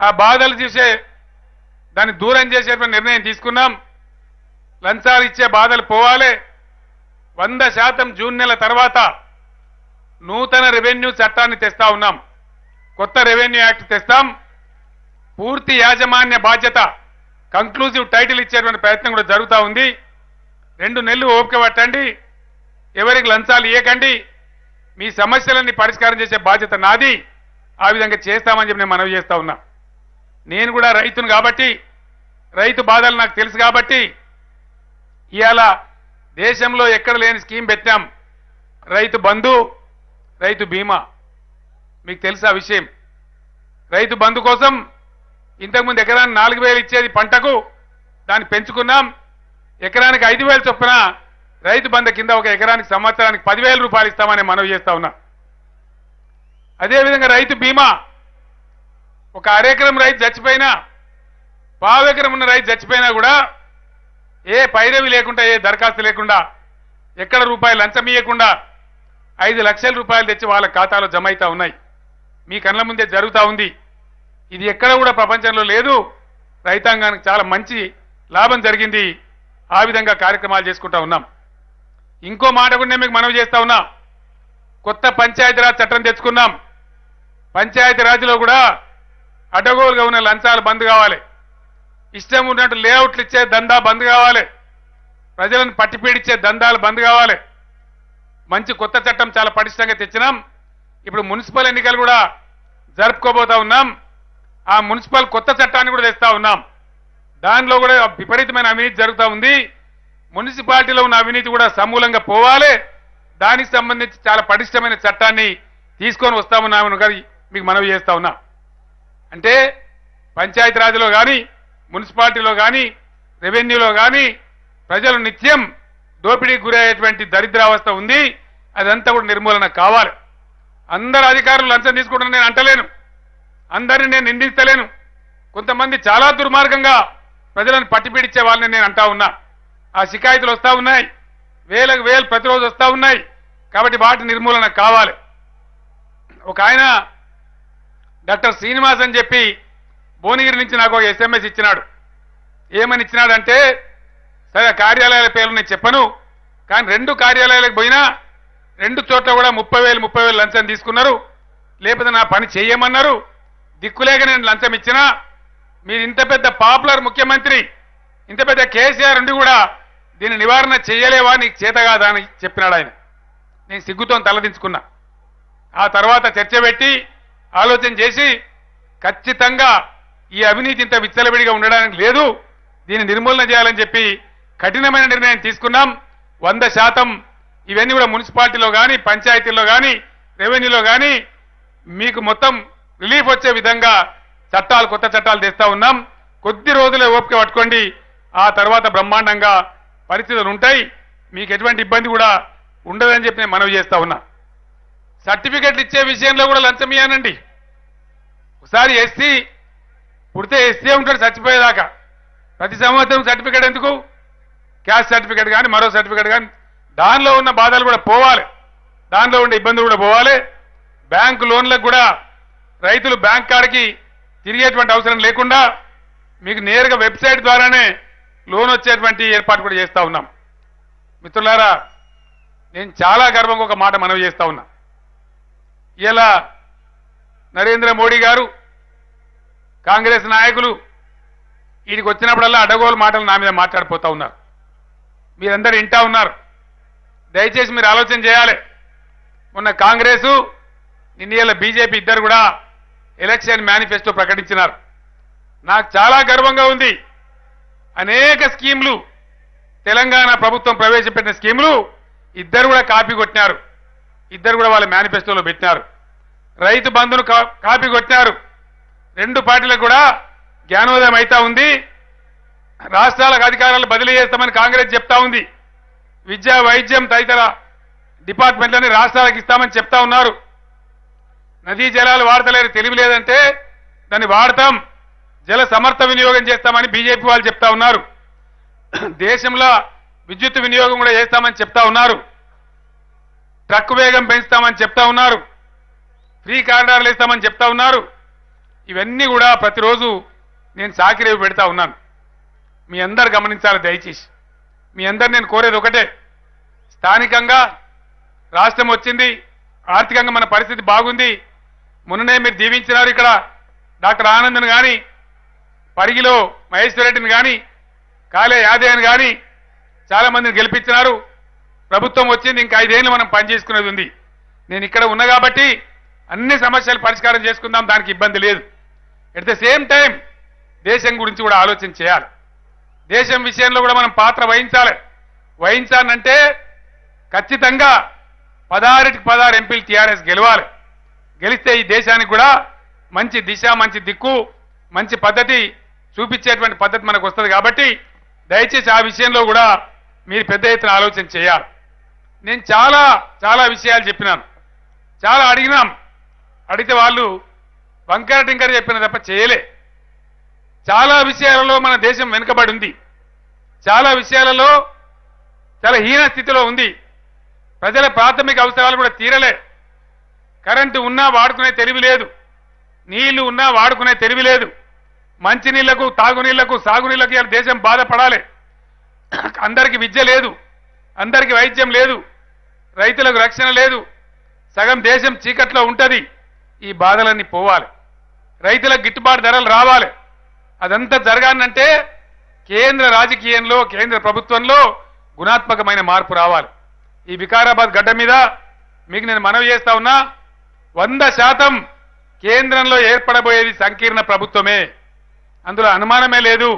ఆ బాధలు చూసే దాన్ని దూరం చేసేటువంటి నిర్ణయం తీసుకున్నాం. లంచాలు ఇచ్చే బాధలు పోవాలి. 100% జూన్ నెల తర్వాత నూతన రెవెన్యూ చట్టాన్ని తెస్తా ఉన్నాం, కొత్త రెవెన్యూ యాక్ట్ తెస్తాం. పూర్తి యాజమాన్య బాధ్యత, కంక్లూజివ్ టైటిల్ ఇచ్చేటువంటి ప్రయత్నం కూడా జరుగుతూ ఉంది. 2 నెలలు ఓపిక పట్టండి, ఎవరికి లంచాలు ఇవ్వకండి, మీ సమస్యలన్నీ పరిష్కారం చేసే బాధ్యత నాది. ఆ విధంగా చేస్తామని చెప్పి నేను మనవి చేస్తా ఉన్నా. నేను కూడా రైతును కాబట్టి, రైతు బాధలు నాకు తెలుసు కాబట్టి ఇవాళ దేశంలో ఎక్కడ లేని స్కీమ్ పెట్టాం, రైతు బంధు, రైతు బీమా. మీకు తెలుసు ఆ విషయం. రైతు బంధు కోసం ఇంతకుముందు ఎకరానికి 4,000 ఇచ్చేది పంటకు, దాన్ని పెంచుకున్నాం. ఎకరానికి 5,000 చొప్పున రైతు బంధు కింద ఒక ఎకరానికి సంవత్సరానికి 10,000 రూపాయలు ఇస్తామని మనవి చేస్తా ఉన్నా. అదేవిధంగా రైతు బీమా, ఒక అరెకరం రైతు చచ్చిపోయినా, పావెకరం ఉన్న రైతు చచ్చిపోయినా కూడా ఏ పైరవి లేకుండా, ఏ దరఖాస్తు లేకుండా, ఎక్కడ రూపాయలు లంచం ఇవ్వకుండా 5 లక్షల రూపాయలు తెచ్చి వాళ్ళ ఖాతాలో జమ అవుతా ఉన్నాయి. మీ కళ్ళ ముందే జరుగుతూ ఉంది. ఇది ఎక్కడ కూడా ప్రపంచంలో లేదు. రైతాంగానికి చాలా మంచి లాభం జరిగింది. ఆ విధంగా కార్యక్రమాలు చేసుకుంటా ఉన్నాం. ఇంకో మాట కూడా నేను మీకు మనవి చేస్తా ఉన్నా. కొత్త పంచాయతీరాజ్ చట్టం తెచ్చుకున్నాం. పంచాయతీరాజ్లో కూడా అడ్డగోలుగా ఉన్న లంచాలు బంద్ కావాలి, ఇష్టం ఉన్నట్టు లేఅవుట్లు ఇచ్చే దందా బంద్ కావాలి, ప్రజలను పట్టిపీడిచ్చే దందాలు బంద్ కావాలి. మంచి కొత్త చట్టం చాలా పటిష్టంగా తెచ్చినాం. ఇప్పుడు మున్సిపల్ ఎన్నికలు కూడా జరుపుకోబోతా ఉన్నాం. ఆ మున్సిపల్ కొత్త చట్టాన్ని కూడా తెస్తా ఉన్నాం. దానిలో కూడా విపరీతమైన అవినీతి జరుగుతూ ఉంది. మున్సిపాలిటీలో ఉన్న అవినీతి కూడా సమూలంగా పోవాలి. దానికి సంబంధించి చాలా పటిష్టమైన చట్టాన్ని తీసుకొని వస్తామన్నామని మీకు మనవి చేస్తా ఉన్నా. అంటే పంచాయతీరాజ్లో కానీ, మున్సిపాలిటీలో కానీ, రెవెన్యూలో కానీ ప్రజలు నిత్యం దోపిడీకి గురయ్యేటువంటి దరిద్రావస్థ ఉంది. అదంతా కూడా నిర్మూలన కావాలి. అందరు అధికారులు లంచం తీసుకుంటారని నేను అంటలేను, అందరిని నేను నిందిస్తలేను. కొంతమంది చాలా దుర్మార్గంగా ప్రజలను పట్టిపీడిచ్చే వాళ్ళని నేను అంటా ఉన్నా. ఆ షికాయతులు వస్తూ ఉన్నాయి, వేలకు వేలు ప్రతిరోజు వస్తూ ఉన్నాయి. కాబట్టి వాటి నిర్మూలన కావాలి. ఒక ఆయన డాక్టర్ శ్రీనివాస్ అని చెప్పి భువనగిరి నుంచి నాకు ఒక SMS ఇచ్చినాడు. ఏమని ఇచ్చినాడంటే, సరే కార్యాలయాల పేర్లు నేను చెప్పను, కానీ 2 కార్యాలయాలకు పోయినా 2 చోట్ల కూడా 30,000 లంచం తీసుకున్నారు. లేకపోతే నా పని చెయ్యమన్నారు. దిక్కులేక నేను లంచం ఇచ్చినా, మీరు ఇంత పెద్ద పాపులర్ ముఖ్యమంత్రి, ఇంత పెద్ద కేసీఆర్ ఉండి కూడా దీన్ని నివారణ చేయలేవా, నీకు చేత కాదా అని చెప్పినాడు ఆయన. నేను సిగ్గుతో తలదించుకున్నా. ఆ తర్వాత చర్చ పెట్టి ఆలోచన చేసి ఖచ్చితంగా ఈ అవినీతి ఇంత విచ్చలవిడిగా ఉండడానికి లేదు, దీన్ని నిర్మూలన చేయాలని చెప్పి కఠినమైన నిర్ణయం తీసుకున్నాం. 100% ఇవన్నీ కూడా మున్సిపాలిటీలో కానీ, పంచాయతీల్లో కానీ, రెవెన్యూలో కానీ మీకు మొత్తం రిలీఫ్ వచ్చే విధంగా చట్టాలు, కొత్త చట్టాలు తెస్తా ఉన్నాం. కొద్ది రోజులే ఓపిక పట్టుకోండి. ఆ తర్వాత బ్రహ్మాండంగా పరిస్థితులు ఉంటాయి. మీకు ఎటువంటి ఇబ్బంది కూడా ఉండదని చెప్పి నేను మనవి చేస్తా ఉన్నా. సర్టిఫికెట్లు ఇచ్చే విషయంలో కూడా లంచం ఇయ్యానండి. ఒకసారి ఎస్సీ పుడితే ఎస్సీ ఉంటాడు చచ్చిపోయేదాకా. ప్రతి సంవత్సరం సర్టిఫికెట్ ఎందుకు? క్యాస్ట్ సర్టిఫికెట్ కానీ, మరో సర్టిఫికెట్ కానీ, దానిలో ఉన్న బాధలు కూడా పోవాలి, దానిలో ఉండే ఇబ్బందులు కూడా పోవాలి. బ్యాంకు లోన్లకు కూడా రైతులు బ్యాంక్ కాడికి తిరిగేటువంటి అవసరం లేకుండా మీకు నేరుగా వెబ్సైట్ ద్వారానే లోన్ వచ్చేటువంటి ఏర్పాటు కూడా చేస్తా ఉన్నాం. మిత్రులారా, నేను చాలా గర్వంగా ఒక మాట మనవి చేస్తా ఉన్నా. ఇలా నరేంద్ర మోడీ గారు, కాంగ్రెస్ నాయకులు వీడికి వచ్చినప్పుడల్లా అడ్డగోలు మాటలు నా మీద మాట్లాడిపోతా ఉన్నారు. మీరందరూ వింటా ఉన్నారు. దయచేసి మీరు ఆలోచన చేయాలి. మొన్న కాంగ్రెసు, నిన్న బీజేపీ ఇద్దరు కూడా ఎలక్షన్ మేనిఫెస్టో ప్రకటించినారు. నాకు చాలా గర్వంగా ఉంది. అనేక స్కీములు తెలంగాణ ప్రభుత్వం ప్రవేశపెట్టిన స్కీములు ఇద్దరు కూడా కాపీ కొట్టినారు. ఇద్దరు కూడా వాళ్ళ మేనిఫెస్టోలో పెట్టినారు. రైతు బంధును కాపీ కొట్టినారు. రెండు పార్టీలకు కూడా జ్ఞానోదయం అయితా ఉంది. రాష్ట్రాలకు అధికారాలు బదిలీ చేస్తామని కాంగ్రెస్ చెప్తా ఉంది. విద్య, వైద్యం తదితర డిపార్ట్మెంట్లని రాష్ట్రాలకు ఇస్తామని చెప్తా ఉన్నారు. నదీ జలాలు వాడతలేరు, తెలివి లేదంటే దాన్ని వాడతాం, జల సమర్థ వినియోగం చేస్తామని బీజేపీ వాళ్ళు చెప్తా ఉన్నారు. దేశంలో విద్యుత్ వినియోగం కూడా చేస్తామని చెప్తా ఉన్నారు. ట్రక్ వేగం పెంచుతామని చెప్తా ఉన్నారు. ఫ్రీ కారిడార్లు ఇస్తామని చెప్తా ఉన్నారు. ఇవన్నీ కూడా ప్రతిరోజు నేను సాకిరేవి పెడతా ఉన్నాను. మీ అందరు గమనించాలి దయచేసి. మీ అందరు నేను కోరేది ఒకటే, స్థానికంగా రాష్ట్రం వచ్చింది, ఆర్థికంగా మన పరిస్థితి బాగుంది. మొన్ననే మీరు దీవించినారు ఇక్కడ డాక్టర్ ఆనంద్ని కానీ, పరిగిలో మహేశ్వర్ రెడ్డిని కానీ, కాలే యాదయ్యని కానీ చాలా మందిని గెలిపించినారు. ప్రభుత్వం వచ్చింది, ఇంకా 5 ఏళ్ళు మనం పనిచేసుకునేది ఉంది. నేను ఇక్కడ ఉన్నా కాబట్టి అన్ని సమస్యలు పరిష్కారం చేసుకుందాం, దానికి ఇబ్బంది లేదు. ఎట్ ద సేమ్ టైం దేశం గురించి కూడా ఆలోచన చేయాలి. దేశం విషయంలో కూడా మనం పాత్ర వహించాలంటే ఖచ్చితంగా 16కి 16 ఎంపీలు టీఆర్ఎస్ గెలవాలి. గెలిస్తే ఈ దేశానికి కూడా మంచి దిశ, మంచి దిక్కు, మంచి పద్ధతి చూపించేటువంటి పద్ధతి మనకు వస్తుంది. కాబట్టి దయచేసి ఆ విషయంలో కూడా మీరు పెద్ద ఎత్తున ఆలోచన చేయాలి. నేను చాలా విషయాలు చెప్పినాను, చాలా అడిగినాం. అడిగితే వాళ్ళు వంకర టింకర చెప్పిన తప్ప చేయలే. చాలా విషయాలలో మన దేశం వెనుకబడి ఉంది. చాలా విషయాలలో చాలా హీన స్థితిలో ఉంది. ప్రజల ప్రాథమిక అవసరాలు కూడా తీరలే. కరెంటు ఉన్నా వాడుకునే తెలివి లేదు, నీళ్లు ఉన్నా వాడుకునే తెలివి లేదు. మంచినీళ్లకు, తాగునీళ్లకు, సాగునీళ్లకు ఇలా దేశం బాధపడాలి. అందరికి విద్య లేదు, అందరికి వైద్యం లేదు, రైతులకు రక్షణ లేదు, సగం దేశం చీకట్లో ఉంటది. ఈ బాధలన్నీ పోవాలి, రైతులకు గిట్టుబాటు ధరలు రావాలి. అదంతా జరగాలంటే కేంద్ర రాజకీయంలో, కేంద్ర ప్రభుత్వంలో గుణాత్మకమైన మార్పు రావాలి. ఈ వికారాబాద్ గడ్డ మీద మీకు నేను మనవి చేస్తా ఉన్నా, 100% కేంద్రంలో ఏర్పడబోయేది సంకీర్ణ ప్రభుత్వమే, అందులో అనుమానమే లేదు.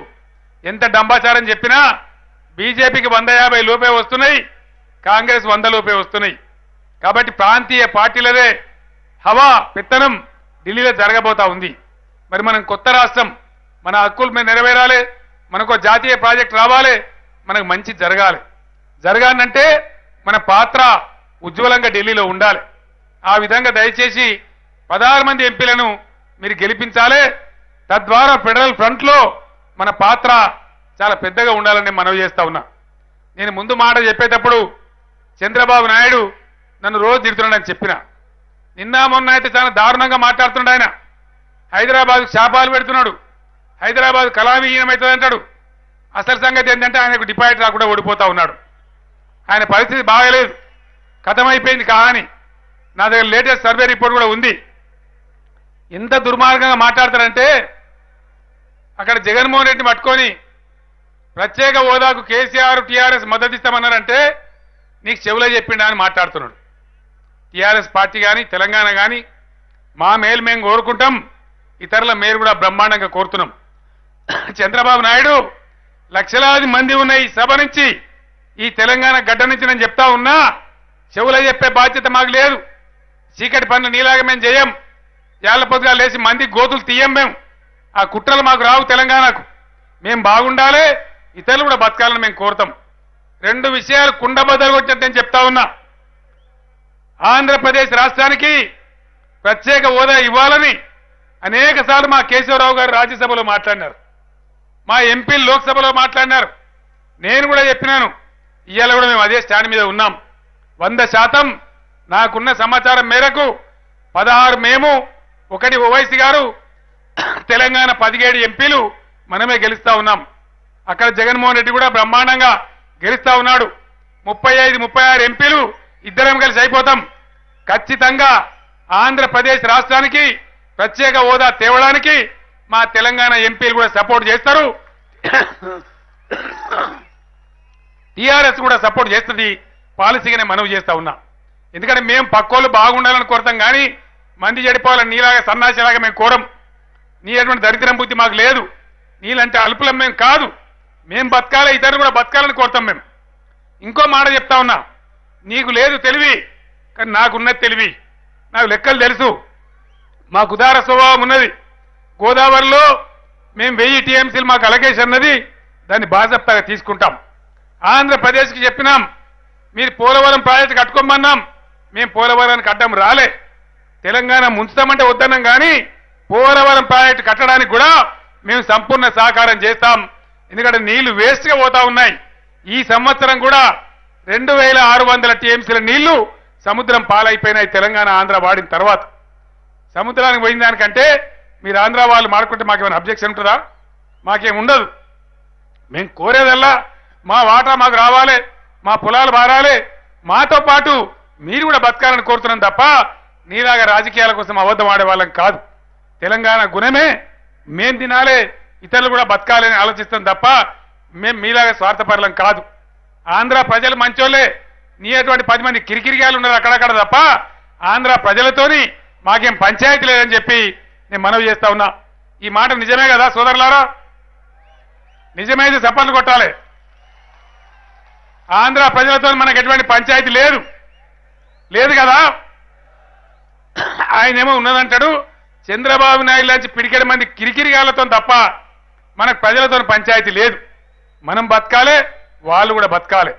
ఎంత డంబాచారం చెప్పినా బీజేపీకి 150 లోపే వస్తున్నాయి, కాంగ్రెస్ 100 లోపే వస్తున్నాయి. కాబట్టి ప్రాంతీయ పార్టీలదే హవా, పెత్తనం ఢిల్లీలో జరగబోతా ఉంది. మరి మనం కొత్త రాష్ట్రం, మన హక్కులు మేము నెరవేరాలి, మనకు జాతీయ ప్రాజెక్ట్ రావాలి, మనకు మంచి జరగాలంటే మన పాత్ర ఉజ్వలంగా ఢిల్లీలో ఉండాలి. ఆ విధంగా దయచేసి 16 మంది ఎంపీలను మీరు గెలిపించాలి. తద్వారా ఫెడరల్ ఫ్రంట్ లో మన పాత్ర చాలా పెద్దగా ఉండాలని మనవి చేస్తా ఉన్నా. నేను ముందు మాట చెప్పేటప్పుడు చంద్రబాబు నాయుడు నన్ను రోజు తిడుతున్నాడని చెప్పిన. నిన్న మొన్న అయితే చాలా దారుణంగా మాట్లాడుతున్నాడు. ఆయన హైదరాబాద్ శాపాలు పెడుతున్నాడు, హైదరాబాద్ కళావిహీనమవుతుంది అంటాడు. అసలు సంగతి ఏంటంటే ఆయనకు డిపాజిట్ రాకుండా ఓడిపోతా ఉన్నాడు. ఆయన పరిస్థితి బాగలేదు, ఖతమైపోయింది కహాని. నా దగ్గర లేటెస్ట్ సర్వే రిపోర్ట్ కూడా ఉంది. ఎంత దుర్మార్గంగా మాట్లాడతారంటే అక్కడ జగన్మోహన్ రెడ్డిని పట్టుకొని ప్రత్యేక హోదాకు కేసీఆర్ టీఆర్ఎస్ మద్దతు ఇస్తామన్నారంటే నీకు చెవులో చెప్పిండా అని మాట్లాడుతున్నాడు. టీఆర్ఎస్ పార్టీ కానీ, తెలంగాణ కానీ మా మేలు మేము కోరుకుంటాం, ఇతరుల మేలు కూడా బ్రహ్మాండంగా కోరుతున్నాం. చంద్రబాబు నాయుడు లక్షలాది మంది ఉన్న ఈ సభ నుంచి, ఈ తెలంగాణ గడ్డ నుంచి నేను చెప్తా ఉన్నా, చెవులో చెప్పే బాధ్యత మాకు లేదు. చీకటి పనులు నీలాగా మేము చేయం, ఏళ్ల పొద్దుగా లేచి మంది గోతులు తీయం. మేము ఆ కుట్రలు మాకు రావు. తెలంగాణకు మేము బాగుండాలి, ఇతరులు కూడా బతకాలని మేము కోరుతాం. 2 విషయాలు కుండబద్దలు కొట్టినట్టు నేను చెప్తా ఉన్నా. ఆంధ్రప్రదేశ్ రాష్ట్రానికి ప్రత్యేక హోదా ఇవ్వాలని అనేక సార్లు మా కేశవరావు గారు రాజ్యసభలో మాట్లాడినారు, మా ఎంపీలు లోక్సభలో మాట్లాడినారు. నేను కూడా చెప్పినాను, ఇవాళ కూడా మేము అదే స్టాండ్ మీద ఉన్నాం. 100% నాకున్న సమాచారం మేరకు 16 మేము, 1 ఓవైసీ గారు, తెలంగాణ 17 ఎంపీలు మనమే గెలుస్తా ఉన్నాం. అక్కడ జగన్మోహన్ రెడ్డి కూడా బ్రహ్మాండంగా గెలుస్తా ఉన్నాడు. 35, 36 ఎంపీలు ఇద్దరం కలిసి అయిపోతాం. ఖచ్చితంగా ఆంధ్రప్రదేశ్ రాష్ట్రానికి ప్రత్యేక హోదా తేవడానికి మా తెలంగాణ ఎంపీలు కూడా సపోర్ట్ చేస్తారు, టీఆర్ఎస్ కూడా సపోర్ట్ చేస్తుంది. పాలసీగానే మనవి చేస్తా ఉన్నా. ఎందుకంటే మేము పక్కోళ్ళు బాగుండాలని కోరుతాం కానీ మంది చెడిపోవాలని నీలాగా సన్నాసిలాగా మేము కోరం. నీ అటువంటి దరిద్రం బుద్ధి మాకు లేదు. నీలంటే అల్పులం మేము కాదు. మేము బతకాలి, ఇతరులు కూడా బతకాలని కోరుతాం మేము. ఇంకో మాట చెప్తా ఉన్నా, నీకు లేదు తెలివి, కానీ నాకున్నది తెలివి. నాకు లెక్కలు తెలుసు. మాకు ఉదార స్వభావం ఉన్నది. గోదావరిలో మేము 1000 టీఎంసీలు మాకు అలకేషన్ అన్నది, దాన్ని బాజప్తాగా తీసుకుంటాం. ఆంధ్రప్రదేశ్కి చెప్పినాం, మీరు పోలవరం ప్రాజెక్టు కట్టుకోమన్నాం. మేము పోలవరానికి అడ్డం రాలే. తెలంగాణ ముంచుతామంటే వద్దన్నాం, కానీ పోలవరం ప్రాజెక్టు కట్టడానికి కూడా మేము సంపూర్ణ సహకారం చేస్తాం. ఎందుకంటే నీళ్లు వేస్ట్గా పోతా ఉన్నాయి. ఈ సంవత్సరం కూడా 2600 టీఎంసీల నీళ్లు సముద్రం పాలైపోయినాయి. తెలంగాణ ఆంధ్ర వాడిన తర్వాత సముద్రానికి పోయిన దానికంటే మీరు ఆంధ్ర వాళ్ళు మాడుకుంటే మాకేమైనా అబ్జెక్షన్ ఉంటుందా? మాకేం ఉండదు. మేము కోరేదల్లా మా వాటా మాకు రావాలి, మా పొలాలు మారాలి, మాతో పాటు మీరు కూడా బతకాలని కోరుతున్నాం తప్ప నీలాగా రాజకీయాల కోసం అబద్ధం ఆడే వాళ్ళం కాదు. తెలంగాణ గుణమే మేం తినాలి, ఇతరులు కూడా బతకాలని ఆలోచిస్తాం తప్ప మేము మీలాగా స్వార్థపరులం కాదు. ఆంధ్ర ప్రజలు మంచోళ్ళే. నీ అటువంటి 10 మంది కిరికిరిగాలు ఉన్నారు అక్కడక్కడ తప్ప ఆంధ్ర ప్రజలతోని మాకేం పంచాయతీ లేదని చెప్పి నేను మనవి చేస్తా ఉన్నా. ఈ మాట నిజమే కదా సోదరులారా? నిజమైతే చప్పట్లు కొట్టాలి. ఆంధ్ర ప్రజలతో మనకు ఎటువంటి పంచాయతీ లేదు కదా. ఆయనేమో ఉన్నదంటాడు. చంద్రబాబు నాయుడు లాంటి పిడికెడు మంది కిరికిరిగాళ్లతో తప్ప మనకు ప్రజలతో పంచాయతీ లేదు. మనం బతకాలే, వాళ్ళు కూడా బతకాలి.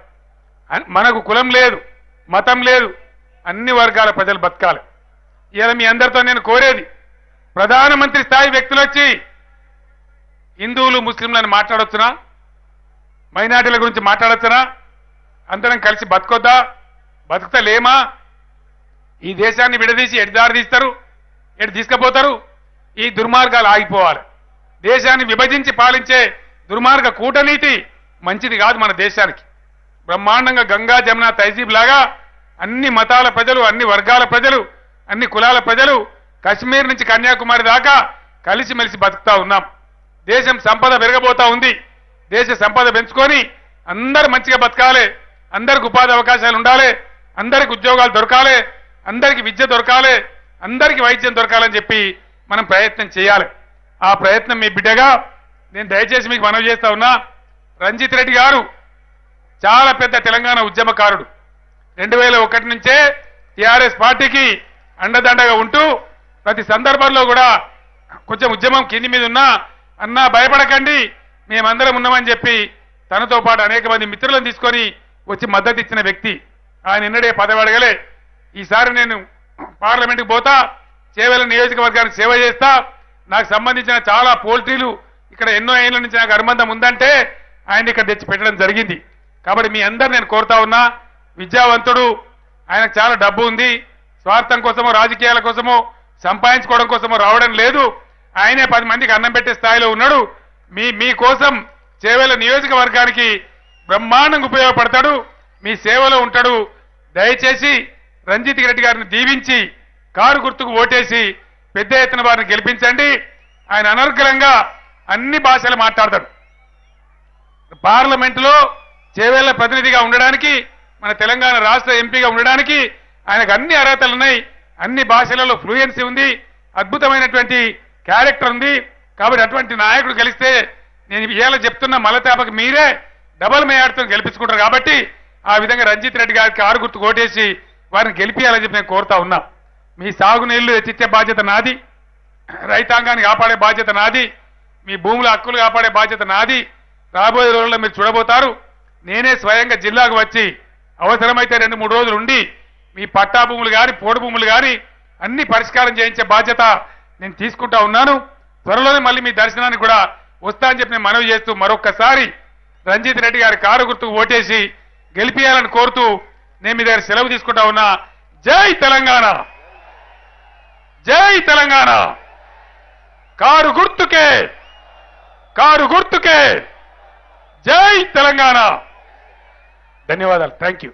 మనకు కులం లేదు, మతం లేదు, అన్ని వర్గాల ప్రజలు బతకాలి. ఇలా మీ అందరితో నేను కోరేది, ప్రధానమంత్రి స్థాయి వ్యక్తులు వచ్చి హిందువులు ముస్లింలను మాట్లాడొచ్చునా? మైనార్టీల గురించి మాట్లాడొచ్చునా? అందరం కలిసి బతకొద్దా? బతుకుతలేమా? ఈ దేశాన్ని విడదీసి ఎటు దారి తీస్తారు, ఎటు తీసుకుపోతారు? ఈ దుర్మార్గాలు ఆగిపోవాలి. దేశాన్ని విభజించి పాలించే దుర్మార్గ కూటనీతి మంచిది కాదు మన దేశానికి. బ్రహ్మాండంగా గంగా జమున తహజీబ్ లాగా అన్ని మతాల ప్రజలు, అన్ని వర్గాల ప్రజలు, అన్ని కులాల ప్రజలు కశ్మీర్ నుంచి కన్యాకుమారి దాకా కలిసిమెలిసి బతుకుతా ఉన్నాం. దేశం సంపద పెరగబోతా ఉంది. దేశ సంపద పెంచుకొని అందరూ మంచిగా బతకాలి, అందరికి ఉపాధి అవకాశాలు ఉండాలి, అందరికి ఉద్యోగాలు దొరకాలి, అందరికి విద్య దొరకాలి, అందరికి వైద్యం దొరకాలని చెప్పి మనం ప్రయత్నం చేయాలి. ఆ ప్రయత్నం మీ బిడ్డగా నేను దయచేసి మీకు మనవి చేస్తా ఉన్నా. రంజిత్ రెడ్డి గారు చాలా పెద్ద తెలంగాణ ఉద్యమకారుడు. 2001 నుంచే టీఆర్ఎస్ పార్టీకి అండదండగా ఉంటూ ప్రతి సందర్భంలో కూడా కొంచెం ఉద్యమం కింది మీద ఉన్నా అన్నా భయపడకండి మేమందరం ఉన్నామని చెప్పి తనతో పాటు అనేక మంది మిత్రులను తీసుకొని వచ్చి మద్దతు ఇచ్చిన వ్యక్తి. ఆయన ఎన్నడే పదవి అడగలే. ఈసారి నేను పార్లమెంట్కి పోతా, చేవెళ్ల నియోజకవర్గానికి సేవ చేస్తా, నాకు సంబంధించిన చాలా పోల్ట్రీలు ఇక్కడ ఎన్నో ఏళ్ల నుంచి నాకు అనుబంధం ఉందంటే ఆయన ఇక్కడ తెచ్చి పెట్టడం జరిగింది. కాబట్టి మీ అందరు నేను కోరుతా ఉన్నా, విద్యావంతుడు, ఆయనకు చాలా డబ్బు ఉంది, స్వార్థం కోసమో రాజకీయాల కోసమో సంపాదించుకోవడం కోసమో రావడం లేదు. ఆయనే 10 మందికి అన్నం పెట్టే స్థాయిలో ఉన్నాడు. మీ కోసం చేవెళ్ల నియోజకవర్గానికి బ్రహ్మాండంగా ఉపయోగపడతాడు, మీ సేవలో ఉంటాడు. దయచేసి రంజిత్ రెడ్డి గారిని దీవించి కారు గుర్తుకు ఓటేసి పెద్ద ఎత్తున వారిని గెలిపించండి. ఆయన అనర్గళంగా అన్ని భాషలు మాట్లాడతాడు. పార్లమెంటులో చేవెళ్ల ప్రతినిధిగా ఉండడానికి, మన తెలంగాణ రాష్ట్ర ఎంపీగా ఉండడానికి ఆయనకు అన్ని అర్హతలు ఉన్నాయి. అన్ని భాషలలో ఫ్లూయెన్సీ ఉంది, అద్భుతమైనటువంటి క్యారెక్టర్ ఉంది. కాబట్టి అటువంటి నాయకుడు గెలిస్తే నేను ఇవాళ చెప్తున్న మలతాపకి మీరే డబల్ మేయాడుతో గెలిపించుకుంటారు. కాబట్టి ఆ విధంగా రంజిత్ రెడ్డి గారికి కారు గుర్తు ఓటేసి వారిని గెలిపియాలని చెప్పి నేను కోరుతా ఉన్నా. మీ సాగునీళ్లు ఎత్తిచ్చే బాధ్యత నాది, రైతాంగాన్ని కాపాడే బాధ్యత నాది, మీ భూముల హక్కులు కాపాడే బాధ్యత నాది. రాబోయే రోజుల్లో మీరు చూడబోతారు. నేనే స్వయంగా జిల్లాకు వచ్చి అవసరమైతే 2-3 రోజులు ఉండి మీ పట్టా భూములు కానీ పోడు భూములు కానీ అన్ని పరిష్కారం చేయించే బాధ్యత నేను తీసుకుంటా ఉన్నాను. త్వరలోనే మళ్ళీ మీ దర్శనానికి కూడా వస్తా అని చెప్పి నేను మనవి చేస్తూ మరొక్కసారి రంజిత్ రెడ్డి గారి కారు గుర్తుకు ఓటేసి గెలిపియాలని కోరుతూ నేను మీ దగ్గర సెలవు తీసుకుంటా ఉన్నా. జై తెలంగాణ, జై తెలంగాణ. కారు గుర్తుకే, కారు గుర్తుకే. జై తెలంగాణ. ధన్యవాదాలు. Thank you.